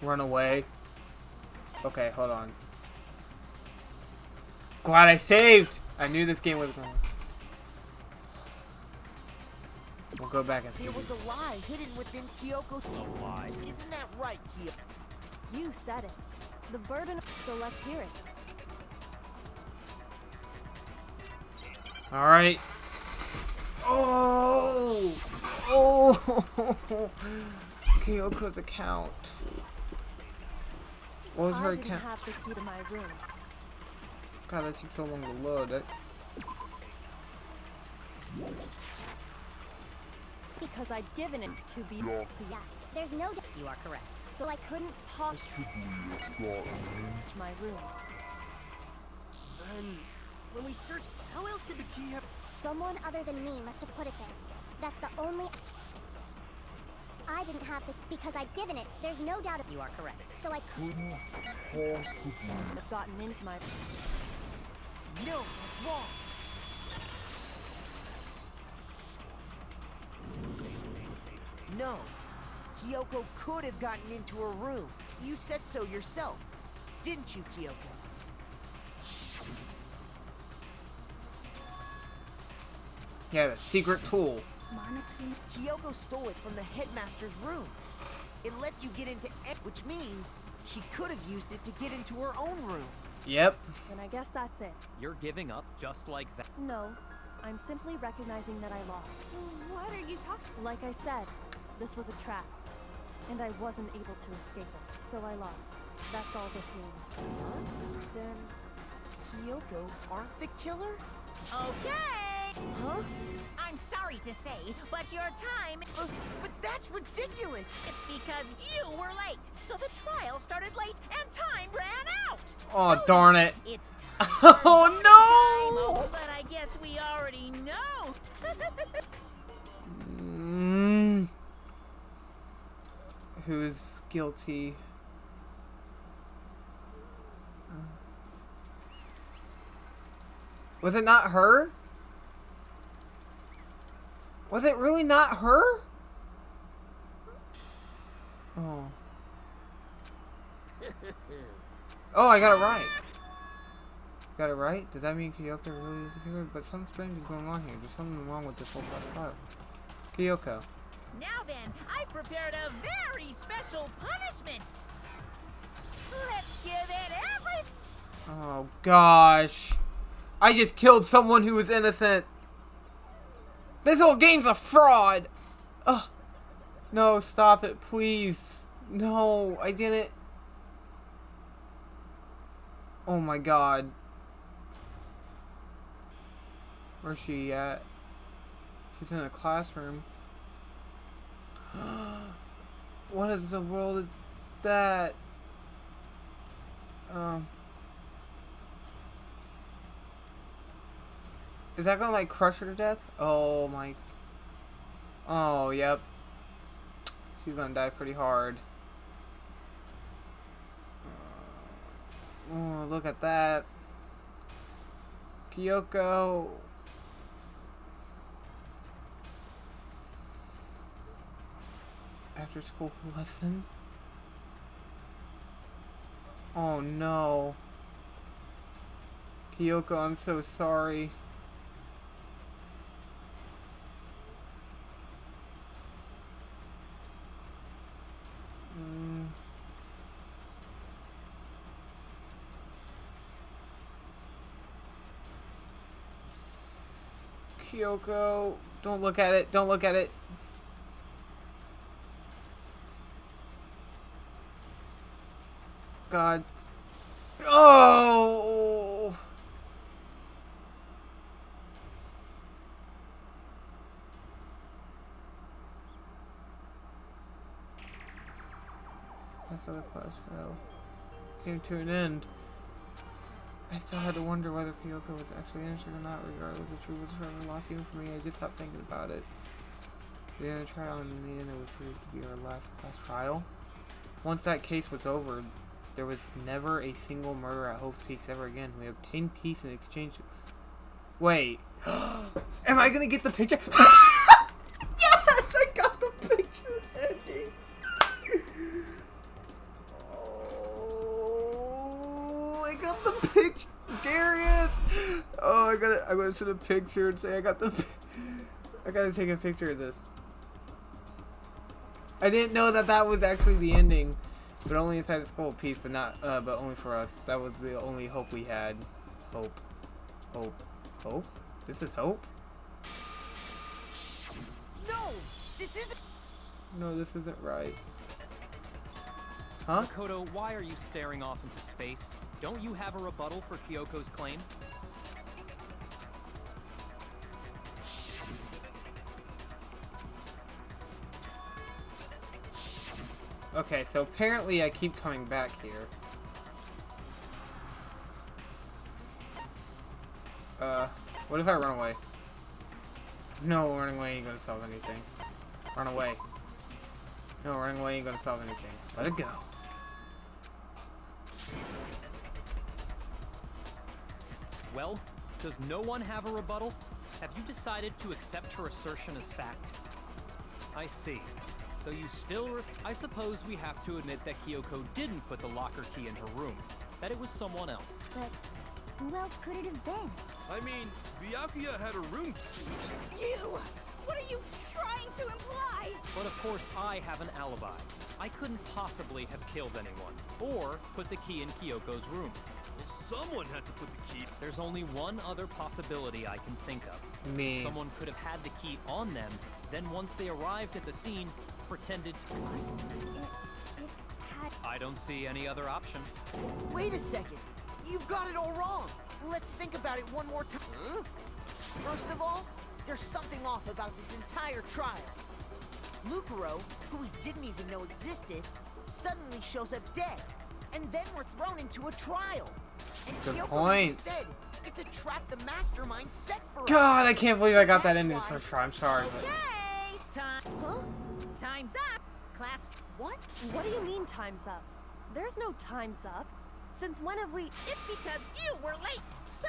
[SPEAKER 1] Run away. Okay, hold on. Glad I saved! I knew this game was going. We'll go back and see.
[SPEAKER 7] There was a lie hidden within Kyoko.
[SPEAKER 6] A lie.
[SPEAKER 7] Isn't that right, Kyoko?
[SPEAKER 3] You said it. The burden... So let's hear it.
[SPEAKER 1] Alright. Oh! Oh! Kyoko's account. What was her
[SPEAKER 3] I didn't
[SPEAKER 1] account?
[SPEAKER 3] have the key to my room.
[SPEAKER 1] God, that takes so long to load. That...
[SPEAKER 3] Because I'd given it to be...
[SPEAKER 9] Yeah, there's no...
[SPEAKER 8] You are correct.
[SPEAKER 3] so I couldn't possibly have gotten into my room.
[SPEAKER 5] Then, when we searched, how else could the key have...
[SPEAKER 9] Someone other than me must have put it there. That's the only... I didn't have it because I'd given it. There's no doubt
[SPEAKER 8] You are correct.
[SPEAKER 9] so I couldn't
[SPEAKER 3] Possibly have gotten into my...
[SPEAKER 7] No, that's wrong. No. Kyoko could have gotten into her room. You said so yourself. Didn't you, Kyoko?
[SPEAKER 1] Yeah, the secret tool.
[SPEAKER 9] Monokuma.
[SPEAKER 7] Kyoko stole it from the headmaster's room. It lets you get into which means she could have used it to get into her own room.
[SPEAKER 1] Yep.
[SPEAKER 3] Then I guess that's it.
[SPEAKER 6] You're giving up just like that.
[SPEAKER 3] No, I'm simply recognizing that I lost.
[SPEAKER 10] What are you talking?
[SPEAKER 3] Like I said, this was a trap, and I wasn't able to escape it, so I lost. That's all this means.
[SPEAKER 7] Then Kyoko aren't the killer?
[SPEAKER 2] Okay!
[SPEAKER 7] Huh?
[SPEAKER 2] I'm sorry to say, but your time...
[SPEAKER 7] But that's ridiculous!
[SPEAKER 2] It's because you were late. So the trial started late and time ran out.
[SPEAKER 1] Oh,
[SPEAKER 2] So
[SPEAKER 1] darn it.
[SPEAKER 2] It's time for
[SPEAKER 1] Oh,
[SPEAKER 2] time,
[SPEAKER 1] no!
[SPEAKER 2] but I guess we already know.
[SPEAKER 1] Who is guilty? Was it not her? Was it really not her? Oh. Oh, I got it right. Got it right? Does that mean Kyoko really is a killer? But something strange is going on here. There's something wrong with this whole trial. Kyoko.
[SPEAKER 2] Now then, I prepared a very special punishment. Let's give it every...
[SPEAKER 1] Oh, gosh. I just killed someone who was innocent. This whole game's a fraud. Ugh. No, stop it, please. No, I didn't. Oh my god. Where's she at? She's in a classroom. What is the world is that? Is that gonna like crush her to death? Oh my. Oh, yep. She's gonna die pretty hard. Oh, look at that. Kyoko. After school lesson. Oh no. Kyoko, I'm so sorry. Kyoko, don't look at it. Don't look at it. God. Oh! That's how the class fell. Came to an end. I still had to wonder whether Kyoko was actually innocent or not, regardless of the truth was forever lost even for me. I just stopped thinking about it. The end of the trial, and in the end it would prove to be our last class trial. Once that case was over, there was never a single murder at Hope Peaks ever again. We obtained peace in exchange. Wait. Am I gonna get the picture? Yes! I got the picture ending! Oh, I got the picture! Darius! Oh, I'm gonna send a picture and say I got the... I gotta take a picture of this. I didn't know that that was actually the ending. But only inside the Skull of Peace, but not, but only for us. That was the only hope we had. Hope. Hope. Hope? This is hope?
[SPEAKER 7] No! This isn't...
[SPEAKER 1] No, this isn't right. Huh?
[SPEAKER 6] Makoto, why are you staring off into space? Don't you have a rebuttal for Kyoko's claim?
[SPEAKER 1] Okay, so apparently I keep coming back here. What if I run away? No, running away ain't gonna solve anything. Run away. No, running away ain't gonna solve anything. Let it go.
[SPEAKER 6] Well, does no one have a rebuttal? Have you decided to accept her assertion as fact? I see. So you still I suppose we have to admit that Kyoko didn't put the locker key in her room. That it was someone else.
[SPEAKER 9] But who else could it have been?
[SPEAKER 5] I mean, Byakuya had a room key.
[SPEAKER 10] You! What are you trying to imply?
[SPEAKER 6] But of course I have an alibi. I couldn't possibly have killed anyone, or put the key in Kyoko's room.
[SPEAKER 5] Well, someone had to put the key.
[SPEAKER 6] There's only one other possibility I can think of.
[SPEAKER 1] Me.
[SPEAKER 6] Someone could have had the key on them, then once they arrived at the scene, pretended to...
[SPEAKER 9] It had...
[SPEAKER 6] I don't see any other option.
[SPEAKER 7] Wait a second. You've got it all wrong. Let's think about it one more time.
[SPEAKER 5] Huh?
[SPEAKER 7] First of all, there's something off about this entire trial. Mukuro, who we didn't even know existed, suddenly shows up dead. And then we're thrown into a trial. And
[SPEAKER 1] Good
[SPEAKER 7] Kyoko
[SPEAKER 1] point.
[SPEAKER 7] even said it's a trap the mastermind set for us.
[SPEAKER 1] God, I can't believe I got that
[SPEAKER 7] That's
[SPEAKER 1] in the
[SPEAKER 7] why-
[SPEAKER 1] first try. I'm sorry, but...
[SPEAKER 2] Okay, time.
[SPEAKER 7] Huh?
[SPEAKER 2] Time's up. Class.
[SPEAKER 7] What?
[SPEAKER 3] What do you mean time's up? There's no time's up. Since when have we...
[SPEAKER 2] It's because you were late. So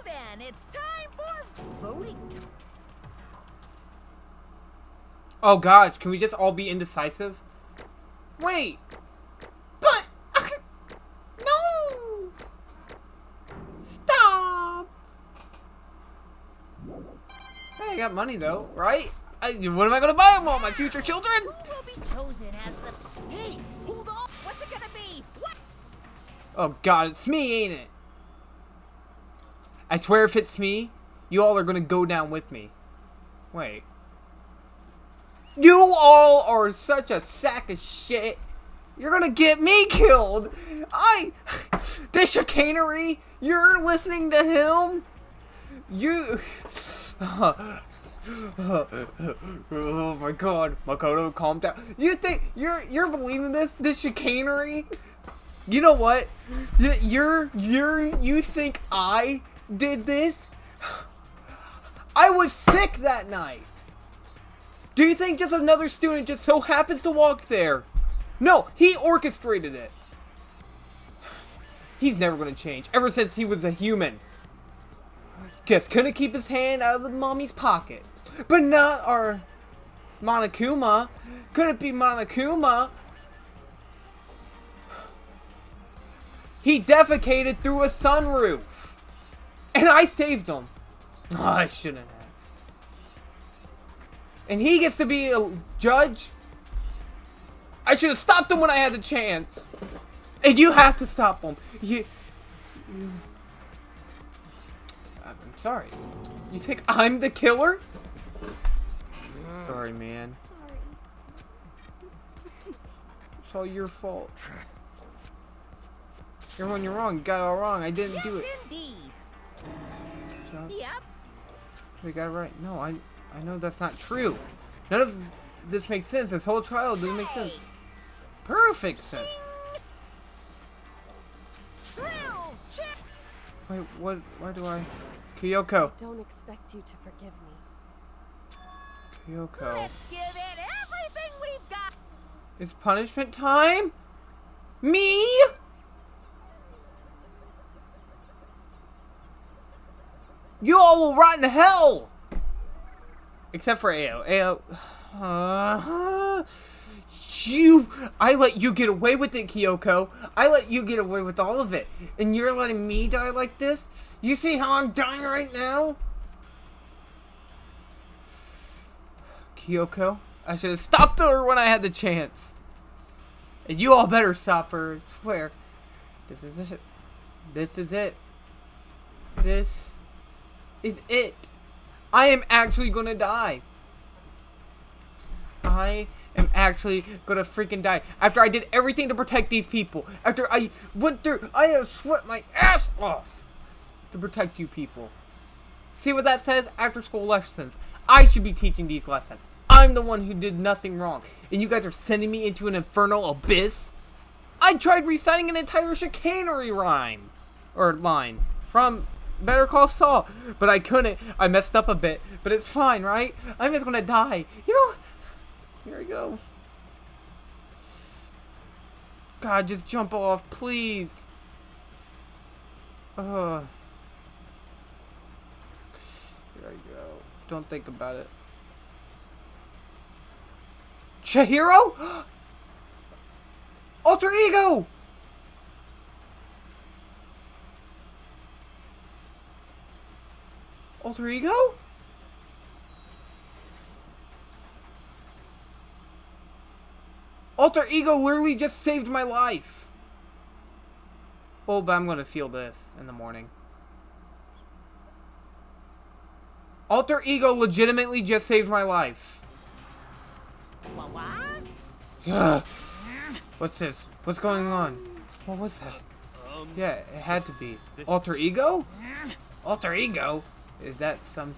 [SPEAKER 2] then it's time for
[SPEAKER 7] Voting time.
[SPEAKER 1] Oh gosh, can we just all be indecisive? Wait! But... no! Stop! Hey, I got money though, right? What am I gonna buy them all? My future children?
[SPEAKER 2] who will be chosen as the. Hey, hold on. What's it gonna be? What?
[SPEAKER 1] Oh god, it's me, ain't it? I swear if it's me, you all are gonna go down with me. Wait. You all are such a sack of shit. You're gonna get me killed. This chicanery, you're listening to him? You... Oh my god, Makoto, calm down. You think, you're believing this chicanery? You know what? You think I did this? I was sick that night. Do you think just another student just so happens to walk there? No, he orchestrated it. He's never gonna change, ever since he was a human. Just couldn't keep his hand out of the mommy's pocket. But not our Monokuma. Couldn't be Monokuma. He defecated through a sunroof. And I saved him. Oh, I shouldn't have. And he gets to be a judge? I should have stopped him when I had the chance. And you have to stop him. I'm sorry. You think I'm the killer? Sorry, man.
[SPEAKER 3] Sorry.
[SPEAKER 1] It's all your fault. Everyone, you're wrong. You got it all wrong. I didn't do it.
[SPEAKER 2] Yes, indeed.
[SPEAKER 1] John,
[SPEAKER 2] Yep.
[SPEAKER 1] we got it right. No, I know that's not true. None of this makes sense. This whole trial doesn't make sense. Perfect sense.
[SPEAKER 2] Thrills, check.
[SPEAKER 1] Wait, what? Why do I? Kyoko.
[SPEAKER 3] Don't expect you to forgive me.
[SPEAKER 1] Kyoko.
[SPEAKER 2] Let's give it everything we've got.
[SPEAKER 1] It's punishment time? Me? You all will rot in hell! Except for Ao. Ao. I let you get away with it, Kyoko. I let you get away with all of it. And you're letting me die like this? You see how I'm dying right now? Kyoko, I should have stopped her when I had the chance. And you all better stop her, I swear. This is it. This is it. This is it. I am actually gonna die. I am actually gonna freaking die. After I did everything to protect these people. After I went through, I have sweat my ass off to protect you people. See what that says? After school lessons. I should be teaching these lessons. I'm the one who did nothing wrong, and you guys are sending me into an infernal abyss? I tried reciting an entire chicanery rhyme, or line, from Better Call Saul, but I couldn't. I messed up a bit, but it's fine, right? I'm just gonna die. You know, here I go. God, just jump off, please. Here I go. Don't think about it. Chihiro? Alter Ego! Alter Ego? Alter Ego literally just saved my life. Oh, but I'm gonna feel this in the morning. Alter Ego legitimately just saved my life.
[SPEAKER 2] What?
[SPEAKER 1] What's this? What's going on? What was that? Yeah, it had to be. Alter Ego? Alter Ego? Is that some...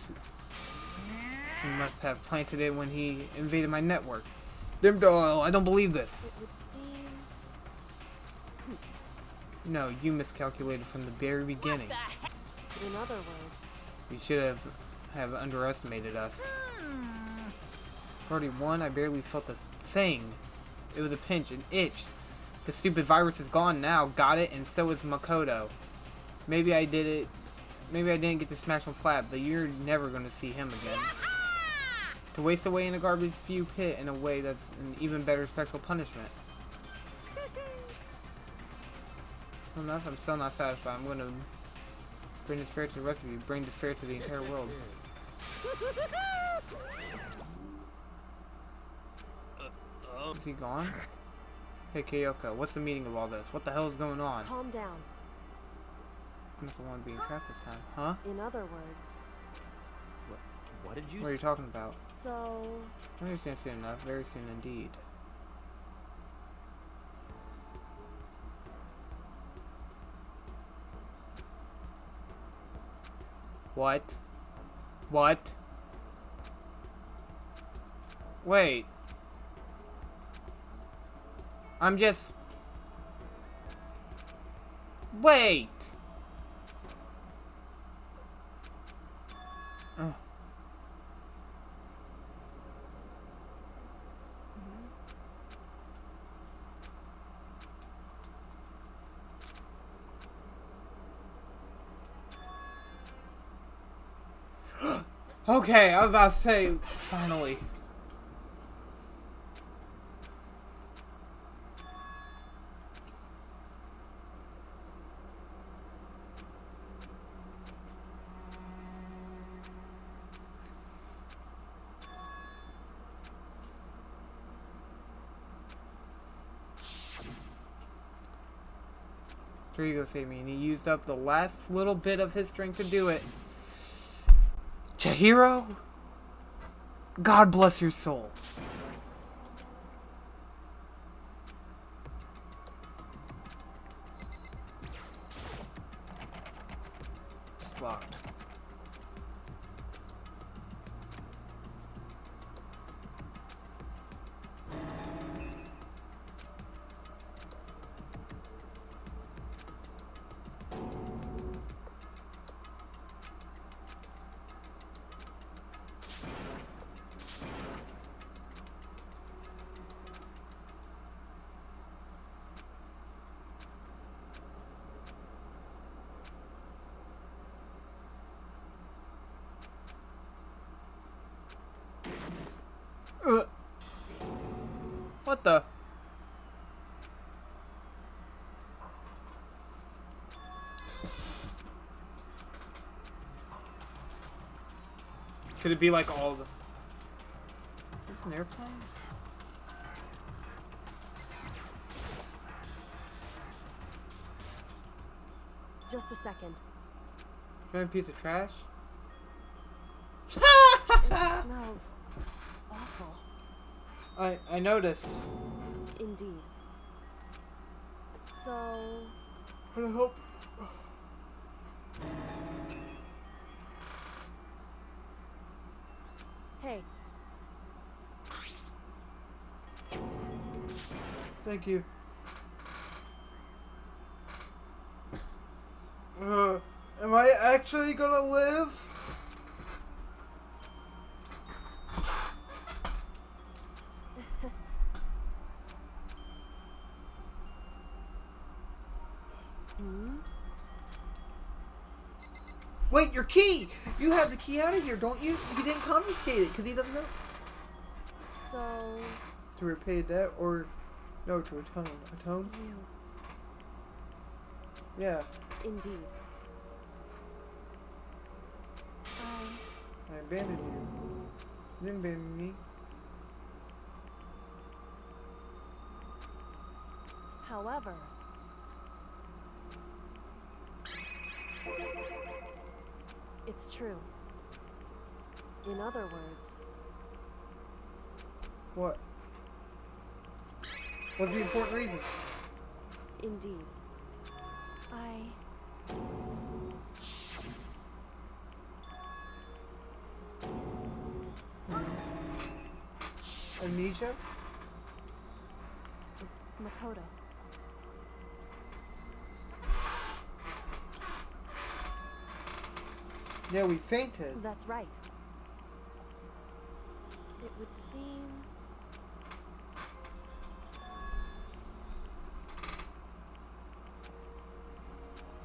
[SPEAKER 1] He must have planted it when he invaded my network. Dimdall, I don't believe this.
[SPEAKER 3] It would seem...
[SPEAKER 1] No, you miscalculated from the very beginning.
[SPEAKER 3] In other words...
[SPEAKER 1] You should have underestimated us. Already won, I barely felt a thing. It was a pinch, an itch. The stupid virus is gone now. Got it, and so is Makoto. Maybe I did it. Maybe I didn't get to smash him flat, but you're never going to see him again. To waste away in a garbage spew pit in a way that's an even better special punishment. Enough, I'm still not satisfied. I'm going to bring despair to the rest of you. Bring despair to the entire world. Is he gone? Hey Kyoko, what's the meaning of all this? What the hell is going on?
[SPEAKER 3] Calm down.
[SPEAKER 1] I'm not the one being trapped this time, huh?
[SPEAKER 3] In other words...
[SPEAKER 6] What did you
[SPEAKER 1] What are you talking about?
[SPEAKER 3] So...
[SPEAKER 1] I understand soon enough. Very soon indeed. What? What? Wait. I'm just... Wait! Oh. Okay, I was about to say, finally. Ego saved me, and he used up the last little bit of his strength to do it. Chihiro? God bless your soul. It's locked. What the? Could it be like all the... Is this an airplane?
[SPEAKER 3] Just a second.
[SPEAKER 1] You want a piece of trash?
[SPEAKER 3] It smells awful.
[SPEAKER 1] I noticed.
[SPEAKER 3] Indeed. So...
[SPEAKER 1] I hope...
[SPEAKER 3] Hey.
[SPEAKER 1] Thank you. Am I actually gonna live? Wait, your key! You have the key out of here, don't you? He didn't confiscate it because he doesn't know.
[SPEAKER 3] So...
[SPEAKER 1] To repay debt or... No, to atone. Atone?
[SPEAKER 3] You...
[SPEAKER 1] Yeah.
[SPEAKER 3] Indeed.
[SPEAKER 1] I abandoned you. You didn't abandon me.
[SPEAKER 3] However... It's true. In other words...
[SPEAKER 1] What? What's the important reason?
[SPEAKER 3] Indeed.
[SPEAKER 1] Amnesia?
[SPEAKER 3] Makoto.
[SPEAKER 1] Yeah, we fainted.
[SPEAKER 3] That's right. It would seem...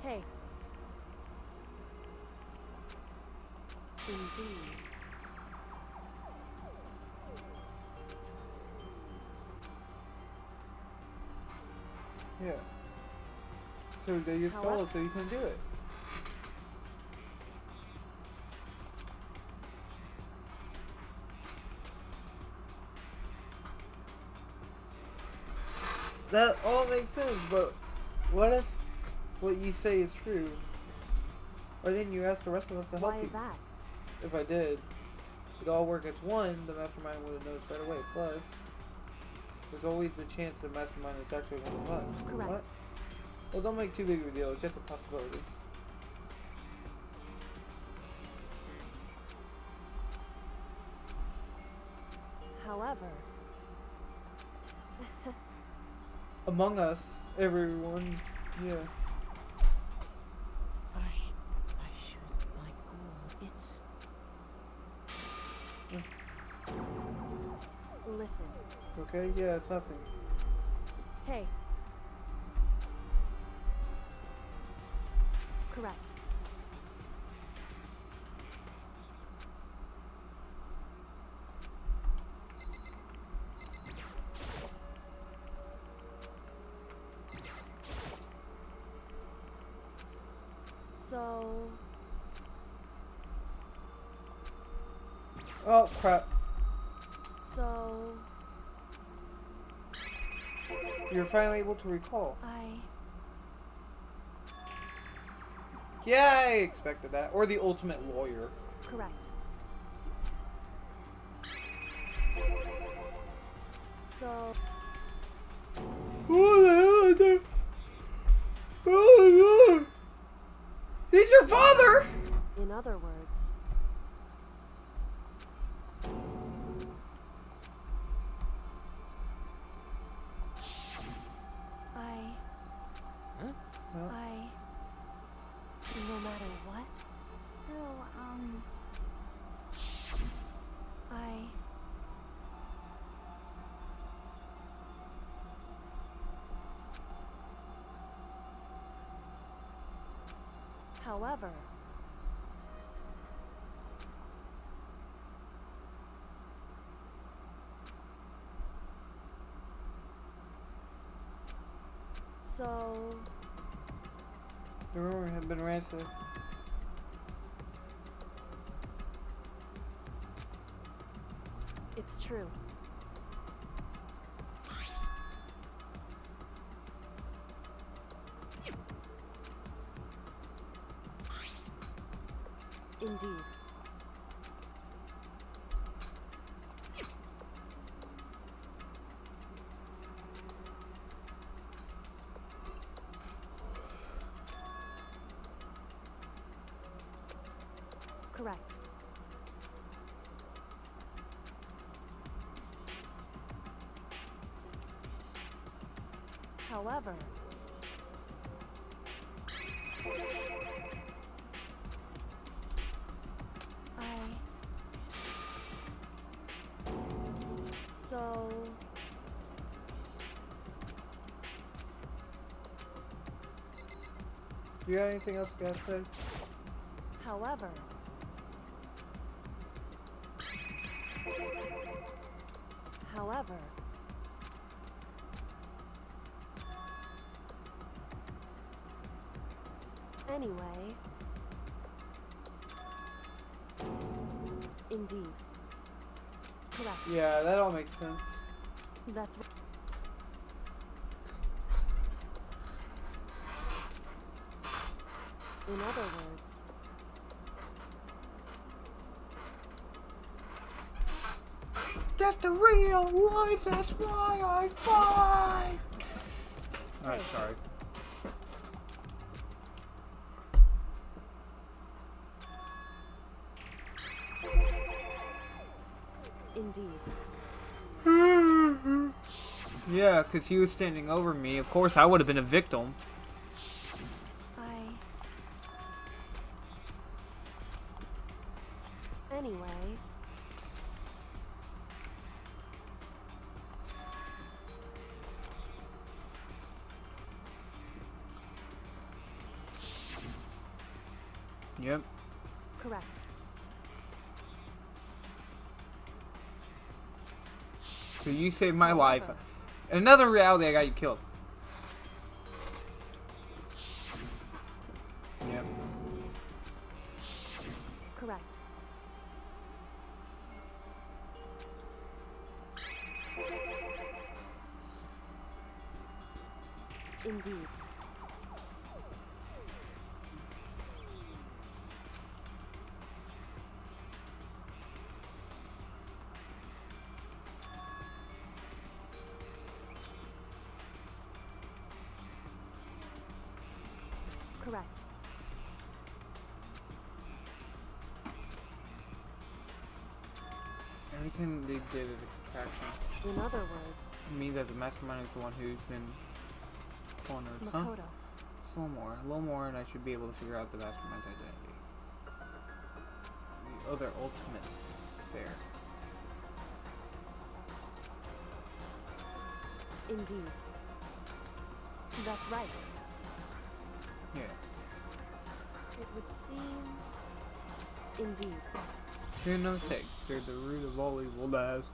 [SPEAKER 3] Hey. Indeed.
[SPEAKER 1] Yeah. So they just stole it so you couldn't do it. That all makes sense, but what if what you say is true? Why didn't you ask the rest of us to help you?
[SPEAKER 3] Why is that?
[SPEAKER 1] If I did, it'd all work as one, the mastermind would have noticed right away. Plus, there's always the chance the mastermind is actually one of us.
[SPEAKER 3] Correct.
[SPEAKER 1] What? Well, don't make too big of a deal. It's just a possibility.
[SPEAKER 3] However...
[SPEAKER 1] Among Us, everyone, yeah.
[SPEAKER 7] I should like Ghoul. It's...
[SPEAKER 3] Listen.
[SPEAKER 1] Okay, yeah, it's nothing.
[SPEAKER 3] Hey. Correct. So...
[SPEAKER 1] Oh, crap.
[SPEAKER 3] So...
[SPEAKER 1] You're finally able to recall. Yeah, I expected that. Or the ultimate lawyer.
[SPEAKER 3] Correct. So...
[SPEAKER 1] Who the hell is that? Oh, God. He's your father!
[SPEAKER 3] In other words...
[SPEAKER 1] Huh?
[SPEAKER 3] No matter what,
[SPEAKER 4] So,
[SPEAKER 3] however... So...
[SPEAKER 1] The rumor had been ransacked.
[SPEAKER 3] It's true. Indeed. Correct. However, So...
[SPEAKER 1] You got anything else you gotta say?
[SPEAKER 3] However... Anyway... Indeed. Correct.
[SPEAKER 1] Yeah, that all makes sense.
[SPEAKER 3] That's right. In other words...
[SPEAKER 1] That's the real life, that's why I fight! Alright, sorry.
[SPEAKER 3] Indeed.
[SPEAKER 1] Yeah, because he was standing over me. Of course, I would have been a victim.
[SPEAKER 3] Anyway...
[SPEAKER 1] Yep.
[SPEAKER 3] Correct.
[SPEAKER 1] So you saved my life. In another reality, I got you killed. Yep.
[SPEAKER 3] Correct. Indeed. Correct.
[SPEAKER 1] Everything they did is a contraction.
[SPEAKER 3] In other words...
[SPEAKER 1] It means that the mastermind is the one who's been cornered. Huh?
[SPEAKER 3] Makoto.
[SPEAKER 1] Just a little more, and I should be able to figure out the mastermind's identity. The other ultimate despair.
[SPEAKER 3] Indeed. That's right.
[SPEAKER 1] Yeah.
[SPEAKER 3] It would seem... Indeed.
[SPEAKER 1] Hear no mistake. They're the root of all evil that has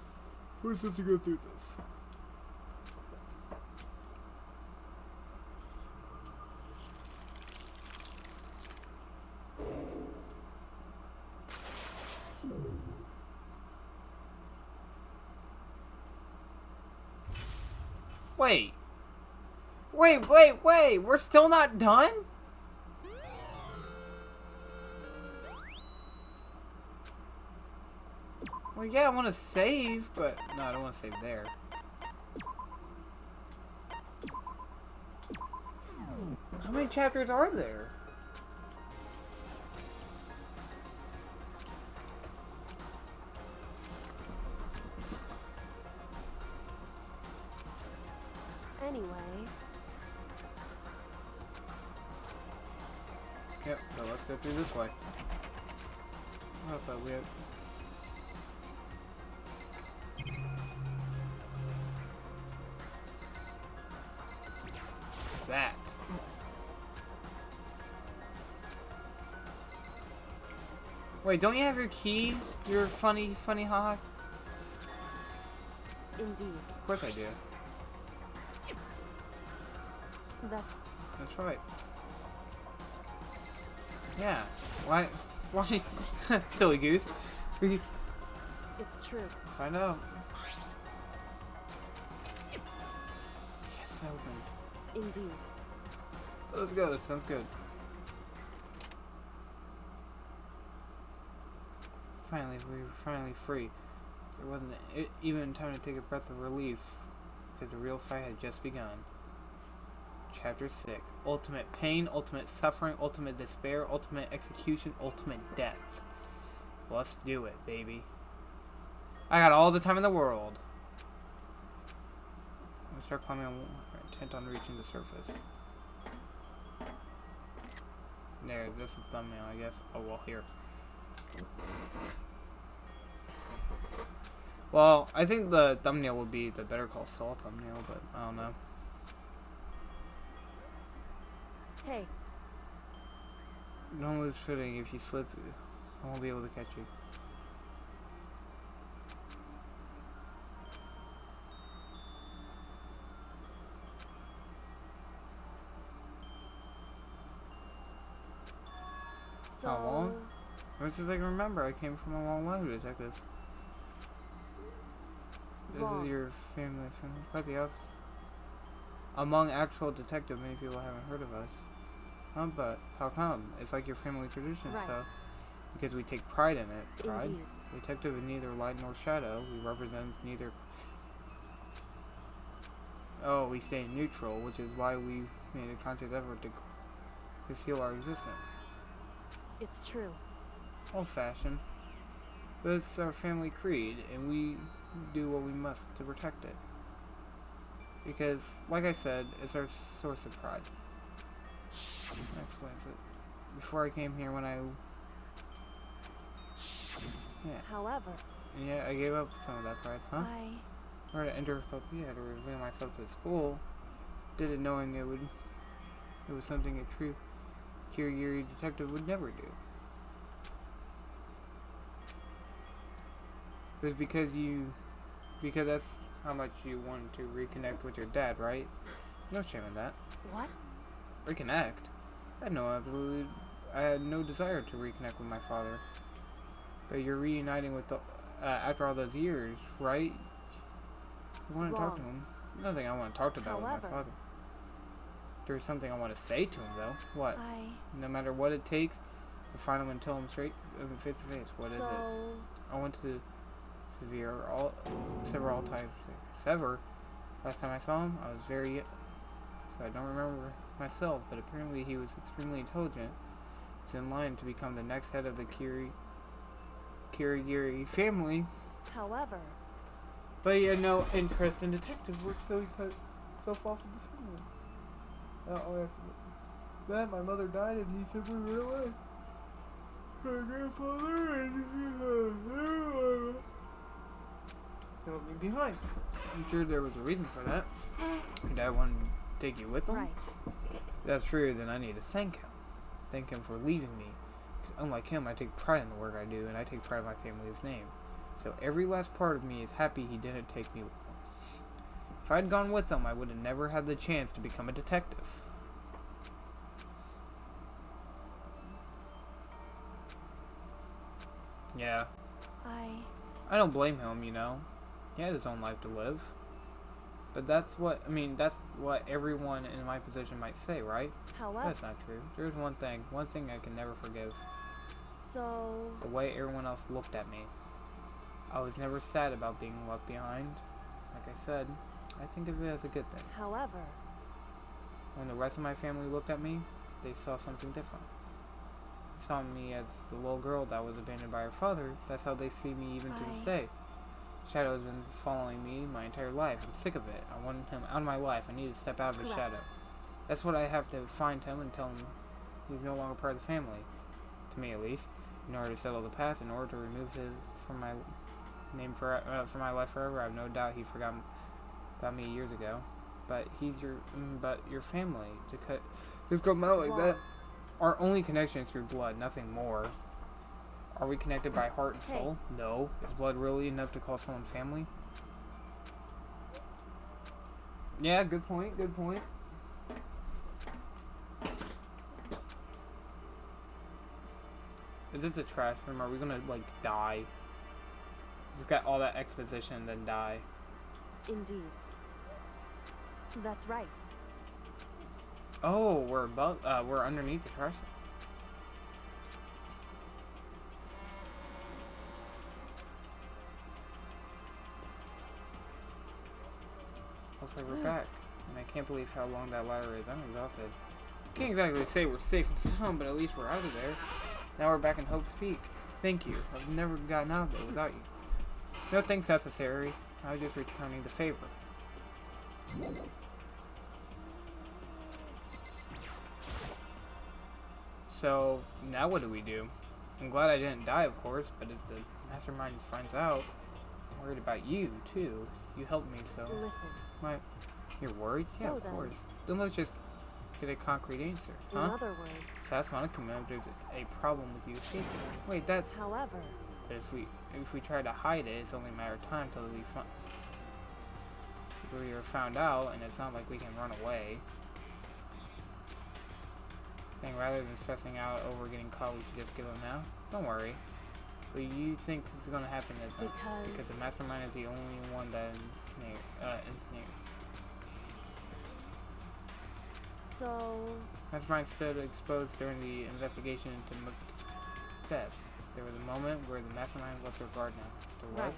[SPEAKER 1] forced us to go through this. Wait! Wait! We're still not done? Well, yeah, I want to save, but no, I don't want to save there. How many chapters are there?
[SPEAKER 3] Anyway...
[SPEAKER 1] Yep, so let's go through this way. I thought we had... that. Wait, don't you have your key? Your funny hawk?
[SPEAKER 3] Indeed.
[SPEAKER 1] Of course I do. That's right. Yeah. Why? Silly goose.
[SPEAKER 3] It's true.
[SPEAKER 1] Find out. Yes, open.
[SPEAKER 3] Indeed.
[SPEAKER 1] Let's go. That sounds good. Finally, we were finally free. There wasn't even time to take a breath of relief, because the real fight had just begun. Chapter 6. Ultimate pain, ultimate suffering, ultimate despair, ultimate execution, ultimate death. Let's do it, baby. I got all the time in the world. I start climbing intent on reaching the surface. There, this is the thumbnail, I guess. Oh, well, here. Well, I think the thumbnail would be the Better Call Saul thumbnail, but I don't know.
[SPEAKER 3] Hey.
[SPEAKER 1] Don't lose footing. If you slip, I won't be able to catch you.
[SPEAKER 3] So...
[SPEAKER 1] How long? Ever since I can remember, I came from a long line of detectives. This
[SPEAKER 3] Wrong.
[SPEAKER 1] is your family. Quite the opposite. Among actual detectives, many people haven't heard of us. But how come? It's like your family tradition,
[SPEAKER 3] Right.
[SPEAKER 1] so... Because we take pride in it. Pride?
[SPEAKER 3] Indeed.
[SPEAKER 1] Detective is neither light nor shadow. We represent neither... Oh, we stay neutral, which is why we made a conscious effort to conceal our existence.
[SPEAKER 3] It's true.
[SPEAKER 1] Old-fashioned. But it's our family creed, and we do what we must to protect it. Because, like I said, it's our source of pride. That explains it. Before I came here, when I... Yeah.
[SPEAKER 3] However...
[SPEAKER 1] Yeah, I gave up some of that pride, huh?
[SPEAKER 3] I...
[SPEAKER 1] In order to enter Utopia, to reveal myself to school, did it knowing it was something a true Kirigiri detective would never do. It was because that's how much you wanted to reconnect with your dad, right? No shame in that.
[SPEAKER 3] What?
[SPEAKER 1] Reconnect? I had no desire to reconnect with my father. But you're reuniting with after all those years, right? You want to talk to him. Nothing I want to talk about with my father. There's something I want to say to him, though. What? No matter what it takes to find him and tell him straight, face to face. What is it? I went to several times. Last time I saw him, I was very young, so I don't remember myself. But apparently, he was extremely intelligent. He's in line to become the next head of the Kirigiri family.
[SPEAKER 3] However...
[SPEAKER 1] But he had no interest in detective work, so he cut himself off of the family. Then my mother died and he simply ran away. My grandfather and he left me behind. I'm sure there was a reason for that. Your dad wanted to take you with him?
[SPEAKER 3] Right.
[SPEAKER 1] If that's true, then I need to thank him. Thank him for leaving me. Because unlike him, I take pride in the work I do, and I take pride in my family's name. So every last part of me is happy he didn't take me with him. If I had gone with him, I would have never had the chance to become a detective. Yeah. I don't blame him, you know. He had his own life to live. But that's what everyone in my position might say, right?
[SPEAKER 3] However...
[SPEAKER 1] That's not true. There's one thing I can never forgive.
[SPEAKER 3] So...
[SPEAKER 1] The way everyone else looked at me. I was never sad about being left behind. Like I said, I think of it as a good thing.
[SPEAKER 3] However...
[SPEAKER 1] When the rest of my family looked at me, they saw something different. They saw me as the little girl that was abandoned by her father. That's how they see me even to this day. Shadow has been following me my entire life. I'm sick of it. I want him out of my life. I need to step out of his shadow. That's what I have to find him and tell him he's no longer part of the family. To me, at least. In order to settle the past, in order to remove his from my name for my life forever. I have no doubt he forgot about me years ago. But your family to just come out like that. Our only connection is through blood, nothing more. Are we connected by heart and soul? No. Is blood really enough to call someone family? Yeah, good point. Good point. Is this a trash room? Are we gonna like die? Just got all that exposition and then die.
[SPEAKER 3] Indeed. That's right.
[SPEAKER 1] Oh, we're above. We're underneath the trash. Looks like we're back, and I can't believe how long that ladder is. I'm exhausted. Can't exactly say we're safe and sound, but at least we're out of there. Now we're back in Hope's Peak. Thank you. I've never gotten out of there without you. No thanks necessary. I was just returning the favor. So, now what do we do? I'm glad I didn't die, of course, but if the mastermind finds out, I'm worried about you, too. You helped me, so...
[SPEAKER 3] Listen.
[SPEAKER 1] What? You're worried?
[SPEAKER 3] So
[SPEAKER 1] yeah, of
[SPEAKER 3] then-
[SPEAKER 1] course. Then let's just get a concrete answer,
[SPEAKER 3] In
[SPEAKER 1] huh?
[SPEAKER 3] other words,
[SPEAKER 1] So that's Monokuma if there's a problem with you escaping. Wait, that's...
[SPEAKER 3] however,
[SPEAKER 1] But if we try to hide it, it's only a matter of time till we are found out, and it's not like we can run away. I think rather than stressing out over getting caught, we should just give up now. Don't worry. What you think is going to happen is because the mastermind is the only one that ensnared.
[SPEAKER 3] so
[SPEAKER 1] Mastermind stood exposed during the investigation into death. There was a moment where the mastermind left their guard now. There was.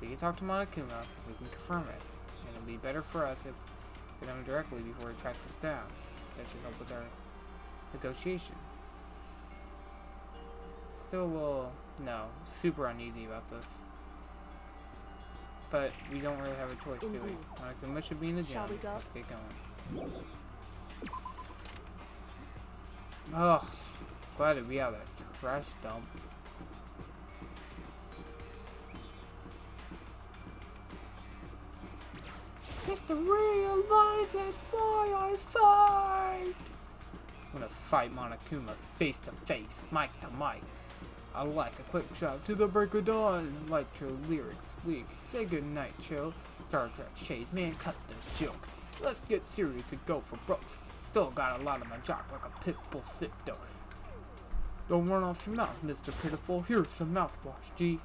[SPEAKER 1] We can talk to Monokuma, we can confirm it. And it'll be better for us if we get him directly before he tracks us down. That should help with our negotiation. Still a little, super uneasy about this. But we don't really have a choice, do we?
[SPEAKER 3] Indeed.
[SPEAKER 1] Monokuma should be in the gym.
[SPEAKER 3] Shall we go?
[SPEAKER 1] Let's get going. Oh, glad to be out of that trash dump. Mr. realizes why I fight. I'm gonna fight Monokuma face to face, mic to mic. I like a quick shot to the break of dawn. Like your lyrics weak. Say goodnight, chill. Star Trek shades, man, cut the jokes. Let's get serious and go for broke. Still got a lot of my jock like a pit bull sit though. Don't run off your mouth, Mr. Pitiful. Here's some mouthwash, G.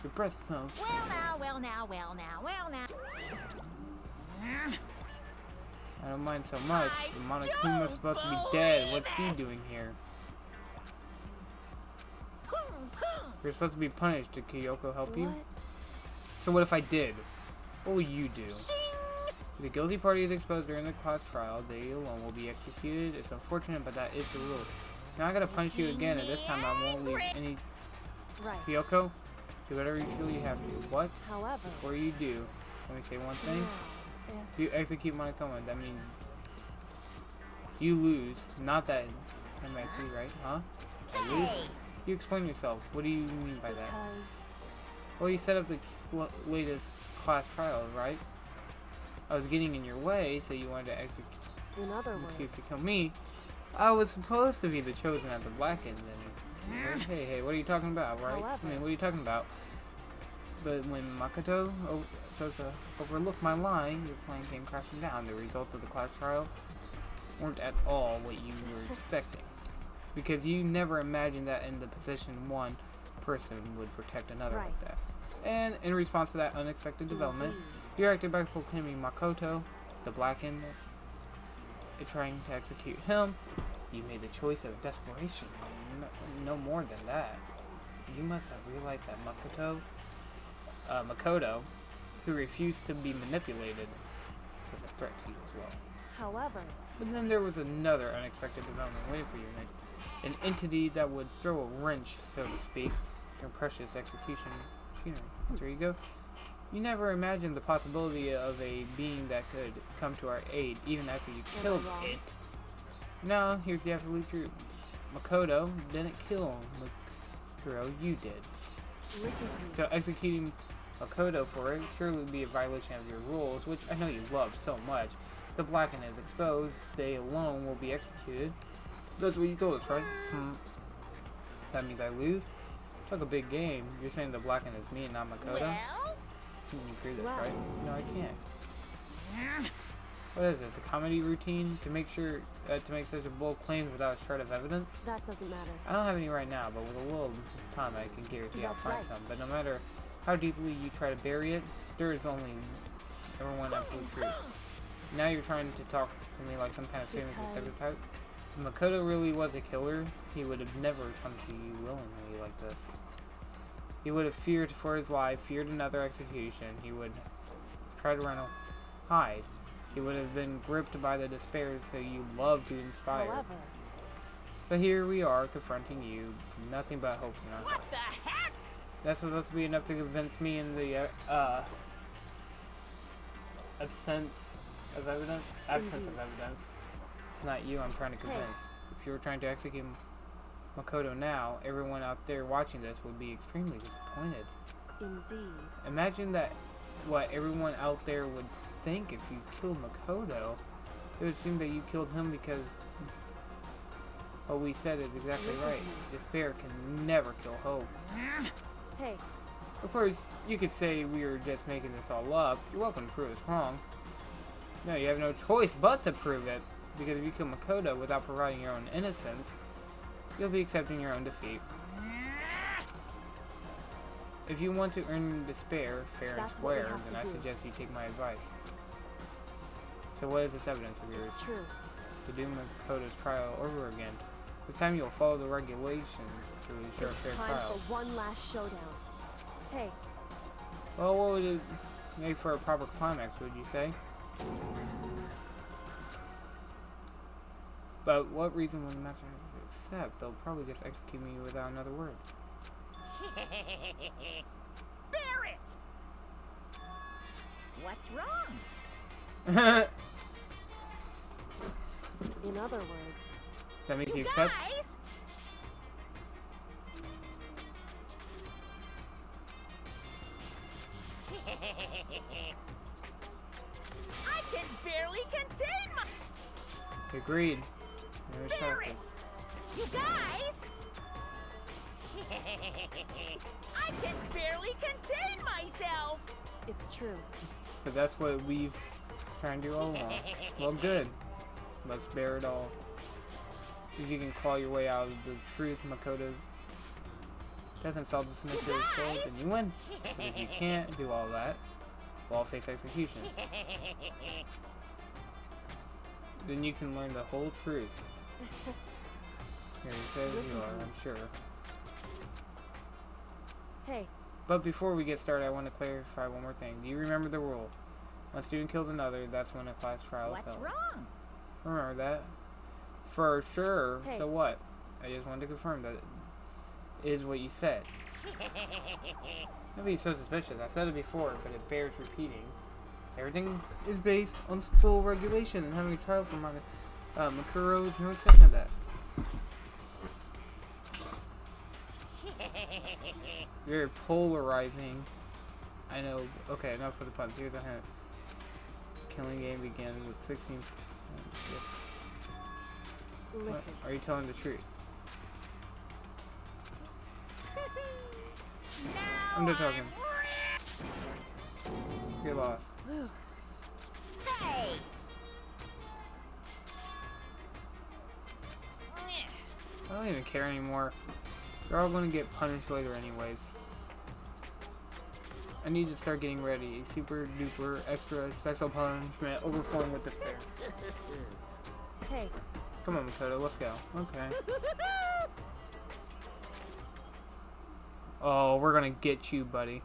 [SPEAKER 1] Your breath smells.
[SPEAKER 2] Well now.
[SPEAKER 1] I don't mind so much. The Monokuma's supposed to be dead. What's he doing here? You're supposed to be punished. Did Kyoko help you?
[SPEAKER 3] what?
[SPEAKER 1] So what if I did? What will you do? If the guilty party is exposed during the class trial, they alone will be executed. It's unfortunate, but that is the rule. Now I gotta punish you again, and this time I won't leave any...
[SPEAKER 3] Right.
[SPEAKER 1] Kyoko, do whatever you feel you have to. What?
[SPEAKER 3] However,
[SPEAKER 1] Before you do, let me say one thing. If you execute Monokuma, that means you lose. Not that I'm actually right, huh? I lose? You explain yourself. What do you mean by that?
[SPEAKER 3] because
[SPEAKER 1] Well, you set up the latest class trial, right? I was getting in your way, so you wanted to execute
[SPEAKER 3] in other
[SPEAKER 1] to
[SPEAKER 3] words,
[SPEAKER 1] kill me. I was supposed to be the chosen at the black end, then. Hey, what are you talking about, right?
[SPEAKER 3] However-
[SPEAKER 1] I mean, what are you talking about? But when Makoto chose to overlook my line, your plan came crashing down. The results of the class trial weren't at all what you were expecting. Because you never imagined that in the position one person would protect another
[SPEAKER 3] Right.
[SPEAKER 1] like that. And in response to that unexpected development, you acted by proclaiming Makoto, the blackened, trying to execute him. You made the choice of desperation. No more than that. You must have realized that Makoto, who refused to be manipulated, was a threat to you as well.
[SPEAKER 3] however,
[SPEAKER 1] But then there was another unexpected development waiting for you, an entity that would throw a wrench, so to speak, in your precious execution machinery. There you go. You never imagined the possibility of a being that could come to our aid, even after you killed
[SPEAKER 3] wrong?
[SPEAKER 1] it. Now, here's the absolute truth. Makoto didn't kill Makuro, you did.
[SPEAKER 3] listen to me.
[SPEAKER 1] So executing Makoto for it surely would be a violation of your rules, which I know you love so much. If the Blackened is exposed, they alone will be executed. That's what you told us, right? That means I lose? Talk a big game. You're saying the Blackened is me and not Makoto?
[SPEAKER 2] Well,
[SPEAKER 1] Can you agree this,
[SPEAKER 3] Well.
[SPEAKER 1] right? No, I can't. What is this? A comedy routine to make such a bold claims without a shred of evidence?
[SPEAKER 3] That doesn't matter.
[SPEAKER 1] I don't have any right now, but with a little time, I can guarantee I'll
[SPEAKER 3] That's
[SPEAKER 1] find
[SPEAKER 3] right.
[SPEAKER 1] some. But no matter how deeply you try to bury it, there is only number one absolute truth. Now you're trying to talk to me like some kind of famous detective type. If Makoto really was a killer, he would have never come to you willingly like this. He would have feared for his life, feared another execution. He would try to hide. He would have been gripped by the despair so you love to inspire.
[SPEAKER 3] However,
[SPEAKER 1] But here we are, confronting you. Nothing but hopes in our hearts.
[SPEAKER 2] what the heck?
[SPEAKER 1] That's supposed to be enough to convince me and the absence of evidence? Absence of evidence. It's not you I'm trying to convince. If you were trying to execute Makoto now, everyone out there watching this would be extremely disappointed.
[SPEAKER 3] Indeed.
[SPEAKER 1] Imagine that what everyone out there would think if you killed Makoto. It would seem that you killed him because what we said is exactly
[SPEAKER 3] Listen
[SPEAKER 1] right.
[SPEAKER 3] to me.
[SPEAKER 1] Despair can never kill hope.
[SPEAKER 3] Hey,
[SPEAKER 1] Of course, you could say we were just making this all up. You're welcome to prove us wrong. No, you have no choice but to prove it. Because if you kill Makoto without providing your own innocence, you'll be accepting your own defeat. If you want to earn despair fair and
[SPEAKER 3] That's what we
[SPEAKER 1] square,
[SPEAKER 3] have to
[SPEAKER 1] then I
[SPEAKER 3] do.
[SPEAKER 1] suggest you take my advice. So what is this evidence of yours?
[SPEAKER 3] it's true.
[SPEAKER 1] To do Makoto's trial over again. This time you'll follow the regulations to ensure a
[SPEAKER 3] It's
[SPEAKER 1] fair
[SPEAKER 3] time
[SPEAKER 1] trial.
[SPEAKER 3] for one last showdown. Hey,
[SPEAKER 1] Well, what would it make for a proper climax, would you say? But what reason would the master have to accept? They'll probably just execute me without another word.
[SPEAKER 2] Barrett! What's wrong?
[SPEAKER 3] in other words,
[SPEAKER 1] That means you
[SPEAKER 2] You
[SPEAKER 1] accept?
[SPEAKER 2] guys! I can barely contain my...
[SPEAKER 1] Agreed. No
[SPEAKER 2] Barrett!
[SPEAKER 1] shockers.
[SPEAKER 2] You guys! I can barely contain myself!
[SPEAKER 3] it's true.
[SPEAKER 1] But that's what we've trying to do all along. Well, good. Let's bear it all. If you can claw your way out of the truth, Makoto's death and solve this mystery souls, then you win. But if you can't do all that, well, I'll face execution. Then you can learn the whole truth. Here you say
[SPEAKER 3] Listen
[SPEAKER 1] you
[SPEAKER 3] to
[SPEAKER 1] are,
[SPEAKER 3] me.
[SPEAKER 1] I'm sure.
[SPEAKER 3] Hey,
[SPEAKER 1] But before we get started, I want to clarify one more thing. Do you remember the rule? One student kills another, that's when a class trial is
[SPEAKER 2] What's
[SPEAKER 1] held.
[SPEAKER 2] wrong?
[SPEAKER 1] Remember that? For sure.
[SPEAKER 3] Hey.
[SPEAKER 1] So what? I just wanted to confirm that it is what you said. Don't be so suspicious. I said it before, but it bears repeating. Everything is based on school regulation, and having a trial for Makuro is no exception to that. Very polarizing. I know. Okay, enough for the puns. Here's a hint. Killing game begins with 16. What?
[SPEAKER 3] listen.
[SPEAKER 1] Are you telling the truth?
[SPEAKER 2] Now
[SPEAKER 1] I'm done talking.
[SPEAKER 2] I'm
[SPEAKER 1] Get lost.
[SPEAKER 2] Hey!
[SPEAKER 1] I don't even care anymore. They're all gonna get punished later anyways. I need to start getting ready. A super duper extra special punishment overflowing with despair.
[SPEAKER 3] Hey,
[SPEAKER 1] Come on, Makoto, let's go. Okay. Oh, we're gonna get you, buddy.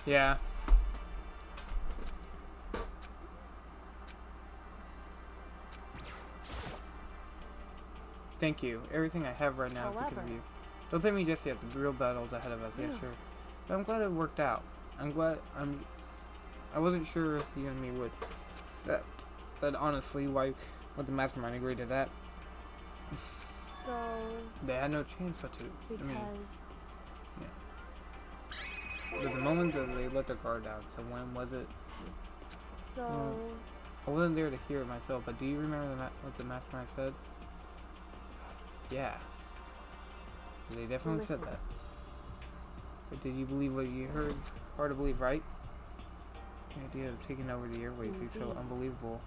[SPEAKER 1] Yeah. Thank you. Everything I have right now is because of
[SPEAKER 3] However-
[SPEAKER 1] you. Don't thank me just yet. The real battle's ahead of us. Yeah, sure. But I'm glad it worked out. I wasn't sure if the enemy would accept that. Honestly, why would the mastermind agree to that?
[SPEAKER 3] so
[SPEAKER 1] They had no chance but to.
[SPEAKER 3] because
[SPEAKER 1] But the moment that they let their guard down. So when was it?
[SPEAKER 3] so
[SPEAKER 1] I wasn't there to hear it myself, but do you remember what the mastermind said? Yeah. They definitely said
[SPEAKER 3] Listen.
[SPEAKER 1] that. But did you believe what you heard? Hard to believe, right? The idea of taking over the airways is so
[SPEAKER 3] Indeed.
[SPEAKER 1] unbelievable.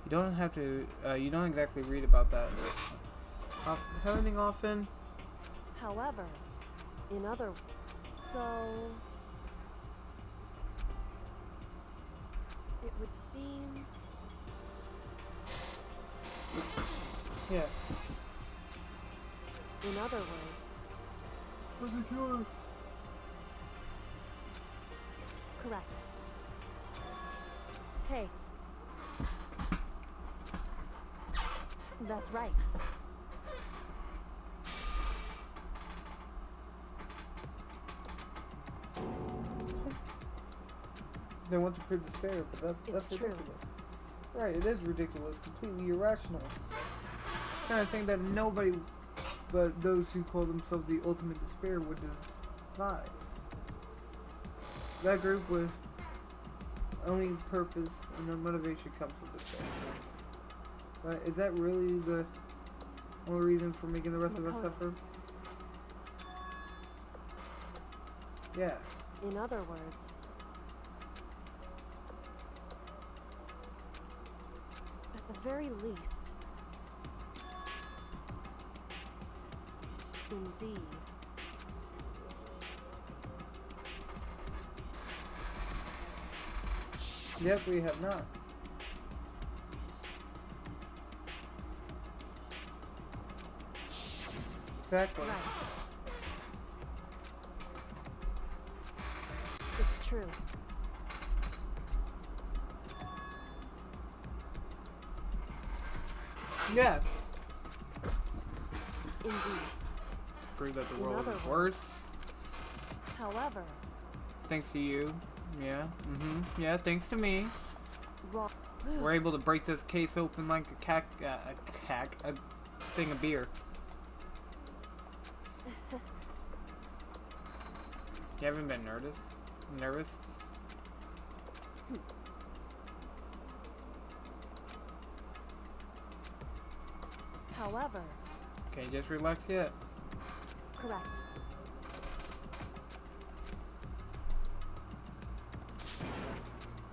[SPEAKER 1] You don't have to, you don't exactly read about that happening often.
[SPEAKER 3] however, in other so it would seem
[SPEAKER 1] Yeah.
[SPEAKER 3] in other words,
[SPEAKER 1] Was a killer.
[SPEAKER 3] correct. Hey. That's right.
[SPEAKER 1] They want to prove despair, but that's
[SPEAKER 3] It's true.
[SPEAKER 1] ridiculous. Right, it is ridiculous, completely irrational. Kind of thing that nobody but those who call themselves the ultimate despair would devise. That group with only purpose and no motivation comes from despair. Right, is that really the only reason for making the rest of us suffer? Yeah.
[SPEAKER 3] In other words, at the very least, indeed.
[SPEAKER 1] Yep, we have not. Exactly.
[SPEAKER 3] Right. It's true.
[SPEAKER 1] Yeah.
[SPEAKER 3] Indeed.
[SPEAKER 1] Prove that the
[SPEAKER 3] In
[SPEAKER 1] world
[SPEAKER 3] other
[SPEAKER 1] is
[SPEAKER 3] words.
[SPEAKER 1] worse.
[SPEAKER 3] However,
[SPEAKER 1] Thanks to you. Yeah. Yeah, thanks to me.
[SPEAKER 3] wrong.
[SPEAKER 1] We're able to break this case open like a thing of beer. You haven't been nervous?
[SPEAKER 3] However,
[SPEAKER 1] Can you just relax yet?
[SPEAKER 3] correct.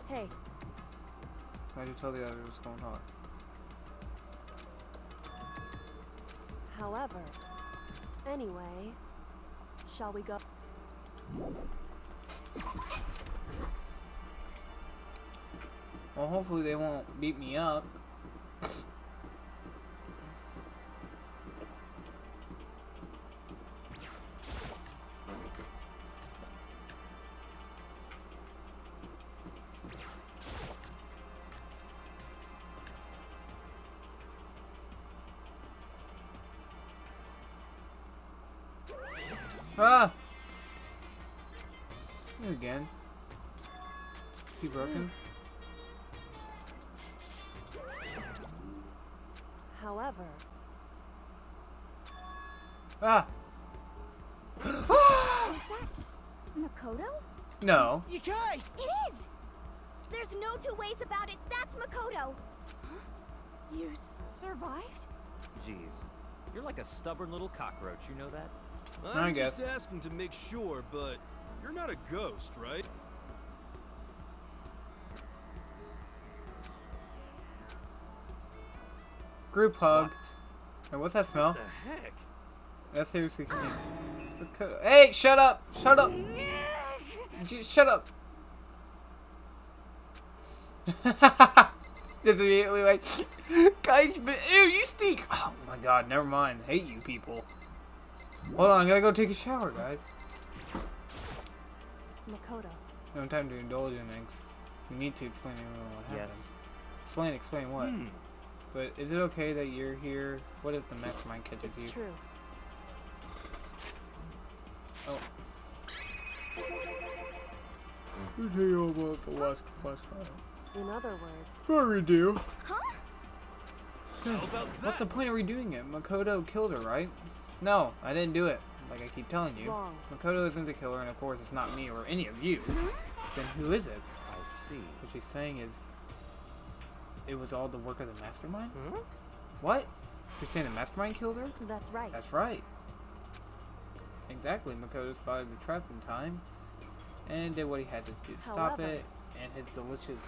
[SPEAKER 3] Hey,
[SPEAKER 1] Why'd you tell the others what's going on?
[SPEAKER 3] however, anyway, shall we go?
[SPEAKER 1] Well, hopefully they won't beat me up. Ah! Here again. Is he broken?
[SPEAKER 3] However,
[SPEAKER 1] Ah!
[SPEAKER 4] Is that Makoto?
[SPEAKER 1] No.
[SPEAKER 5] Yikai!
[SPEAKER 4] It is! There's no two ways about it. That's Makoto.
[SPEAKER 10] You survived?
[SPEAKER 6] Jeez. You're like a stubborn little cockroach, you know that?
[SPEAKER 1] I
[SPEAKER 5] I'm
[SPEAKER 1] guess.
[SPEAKER 5] just asking to make sure, but you're not a ghost, right?
[SPEAKER 1] Group hug.
[SPEAKER 6] What?
[SPEAKER 1] Hey, what's that smell?
[SPEAKER 5] What the heck?
[SPEAKER 1] That's seriously stinks. Hey, shut up! Shut up! Shut up! Just immediately like, guys, ew, you stink! Oh my god, never mind. Hate you people. Hold on, I gotta go take a shower, guys.
[SPEAKER 3] Makoto.
[SPEAKER 1] No time to indulge in things. We need to explain to everyone what
[SPEAKER 6] Yes.
[SPEAKER 1] happened. Explain what? But is it okay that you're here? What if the mastermind catches you?
[SPEAKER 3] It's true.
[SPEAKER 1] Oh. We'll tell you all about the last time.
[SPEAKER 3] In other words,
[SPEAKER 1] What we do?
[SPEAKER 4] Huh?
[SPEAKER 5] How about
[SPEAKER 1] What's the
[SPEAKER 5] that?
[SPEAKER 1] point of redoing it? Makoto killed her, right? No, I didn't do it. Like I keep telling you.
[SPEAKER 3] wrong.
[SPEAKER 1] Makoto isn't the killer, and of course it's not me or any of you. Then who is it?
[SPEAKER 6] I see.
[SPEAKER 1] What she's saying is, it was all the work of the mastermind?
[SPEAKER 5] Huh?
[SPEAKER 1] What? You're saying the mastermind killed her?
[SPEAKER 3] That's right.
[SPEAKER 1] That's right. Exactly. Makoto spotted the trap in time and did what he had to do to stop
[SPEAKER 3] However-
[SPEAKER 1] it, and his delicious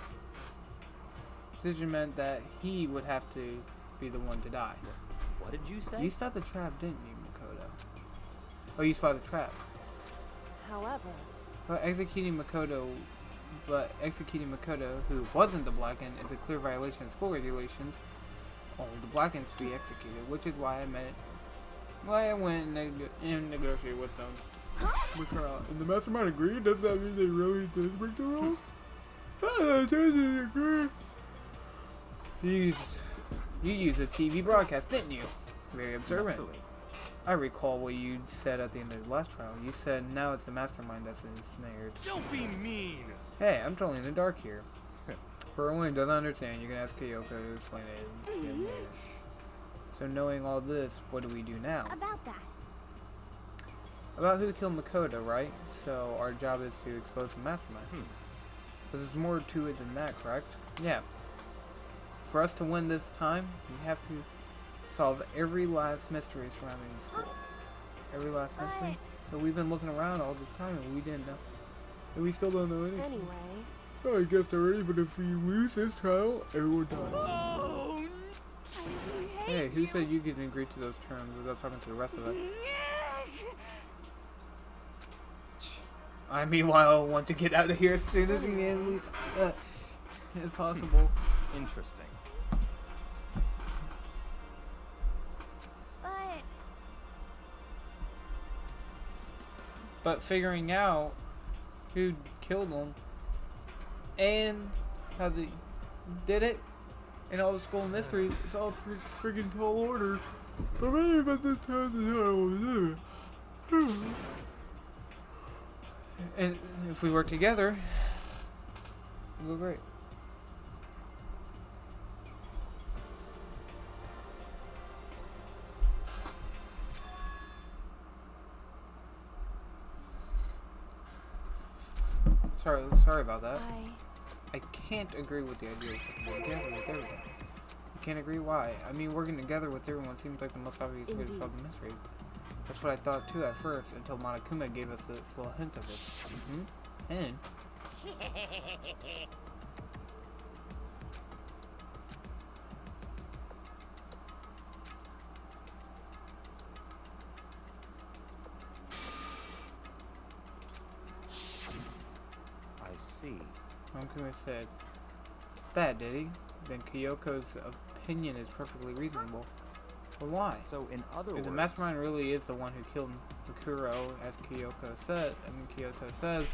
[SPEAKER 1] decision meant that he would have to be the one to die.
[SPEAKER 6] What did you say?
[SPEAKER 1] You stopped the trap, didn't you, Makoto? Oh, you spotted the trap.
[SPEAKER 3] However,
[SPEAKER 1] But executing Makoto, who wasn't the Blackened, is a clear violation of school regulations. All the Blackens be executed, which is why I went and negotiated with them. And the mastermind agreed? Does that mean they really did break the rules? I didn't agree. These You used a TV broadcast, didn't you? Very observant.
[SPEAKER 6] Naturally.
[SPEAKER 1] I recall what you said at the end of the last trial. You said now it's the mastermind that's ensnared.
[SPEAKER 5] Don't be mean.
[SPEAKER 1] Hey, I'm totally in the dark here. For anyone who doesn't understand, you can ask Kyoko to explain it later. So knowing all this, what do we do now?
[SPEAKER 4] About that.
[SPEAKER 1] About who killed Makoto, right? So our job is to expose the mastermind. But there's more to it than that, correct? Yeah. For us to win this time, we have to solve every last mystery surrounding the school. Every last mystery? But we've been looking around all this time and we didn't know. And we still don't know anything.
[SPEAKER 3] Anyway,
[SPEAKER 1] I guess they're ready, but if we lose this trial, everyone dies.
[SPEAKER 5] Oh,
[SPEAKER 1] Hey, who said you could agree to those terms without talking to the rest of us? I meanwhile want to get out of here as soon as possible.
[SPEAKER 6] Interesting.
[SPEAKER 1] But figuring out who killed them and how they did it and all the school mysteries, it's all friggin' tall order. But maybe about this time is how I will do it. And if we work together, it'll go great. Sorry about that. I can't agree with the idea of working together with everyone. You can't agree why? I mean, working together with everyone seems like the most obvious way to solve the mystery. That's what I thought too at first, until Monokuma gave us this little hint of it. Hint?
[SPEAKER 6] I see.
[SPEAKER 1] Monokuma said, that did he? Then Kyoko's opinion is perfectly reasonable. But why?
[SPEAKER 6] So in other
[SPEAKER 1] If
[SPEAKER 6] words,
[SPEAKER 1] the mastermind really is the one who killed Mukuro, as Kyoto says,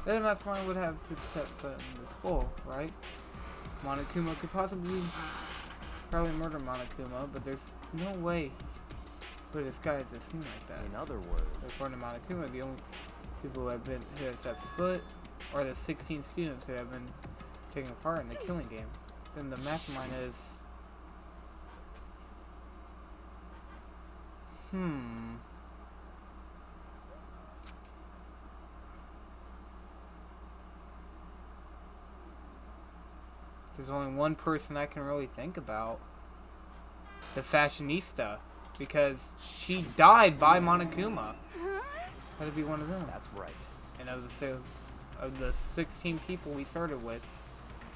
[SPEAKER 1] then the mastermind would have to set foot in the school, right? Monokuma could probably murder Monokuma, but there's no way for this guy to seem like that.
[SPEAKER 6] in other words,
[SPEAKER 1] According to Monokuma, the only people who have set foot are the 16 students who have been taking part in the killing game. Then the mastermind is... There's only one person I can really think about. The fashionista. Because she died by Monokuma. Had to be one of them.
[SPEAKER 6] that's right.
[SPEAKER 1] And of the 16 people we started with,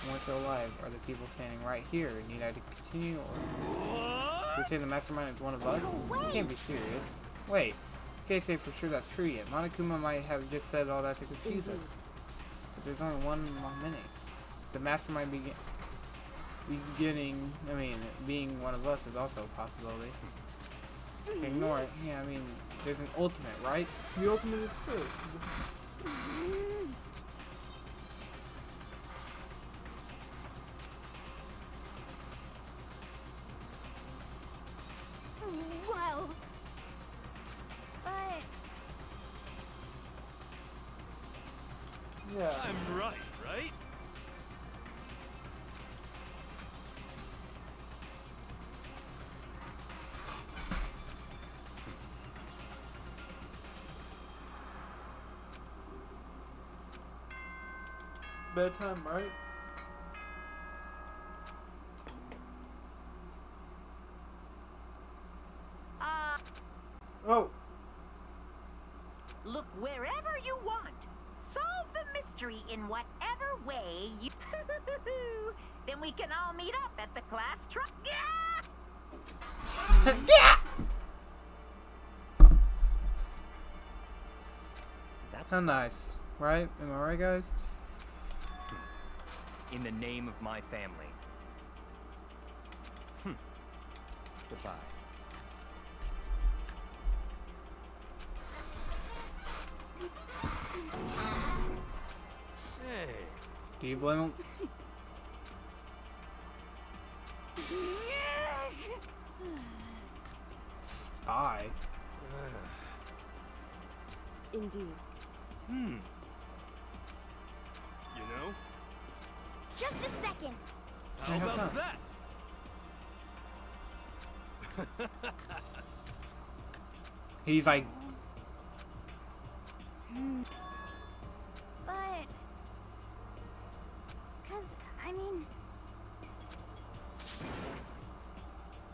[SPEAKER 1] once they're alive, are the people standing right here. Need I to continue, or you say the mastermind is one of us? You can't be serious. Wait, you can't say for sure that's true yet. Monokuma might have just said all that to confuse us. But there's only one among many. The mastermind being one of us is also a possibility. Ignore it. Yeah, I mean, there's an ultimate, right? The ultimate is true.
[SPEAKER 10] Well,
[SPEAKER 4] But
[SPEAKER 1] Yeah.
[SPEAKER 5] I'm right, right?
[SPEAKER 1] Bedtime, right? Oh!
[SPEAKER 2] Look wherever you want. Solve the mystery in whatever way you... Then we can all meet up at the class truck.
[SPEAKER 1] Yeah!
[SPEAKER 6] That's
[SPEAKER 1] How nice, right? Am I right, guys?
[SPEAKER 6] in the name of my family. Goodbye.
[SPEAKER 5] Hey,
[SPEAKER 1] Do you blame him?
[SPEAKER 10] yeah.
[SPEAKER 1] bye.
[SPEAKER 3] Indeed.
[SPEAKER 5] You know?
[SPEAKER 4] Just a second.
[SPEAKER 5] How
[SPEAKER 1] Hey, how
[SPEAKER 5] about
[SPEAKER 1] come?
[SPEAKER 5] that?
[SPEAKER 1] He's like,
[SPEAKER 4] But... Cause, I mean...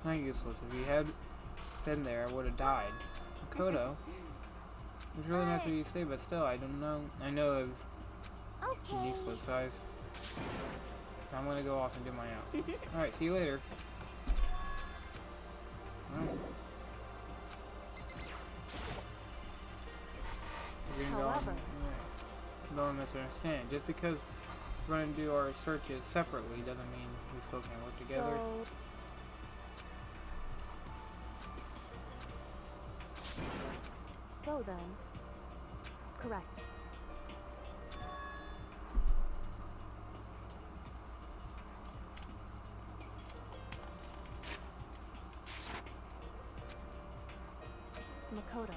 [SPEAKER 1] not useless. If he had been there, I would have died. Makoto. It's really nice what you say, but still, I don't know. I know it's
[SPEAKER 4] Okay.
[SPEAKER 1] useless, so I'm gonna go off and do my out. Alright, see you later. Alright. We're gonna go on-
[SPEAKER 3] However-
[SPEAKER 1] yeah. Don't misunderstand. Just because we're gonna do our searches separately doesn't mean we still can't work together.
[SPEAKER 3] So then, correct. Makoto,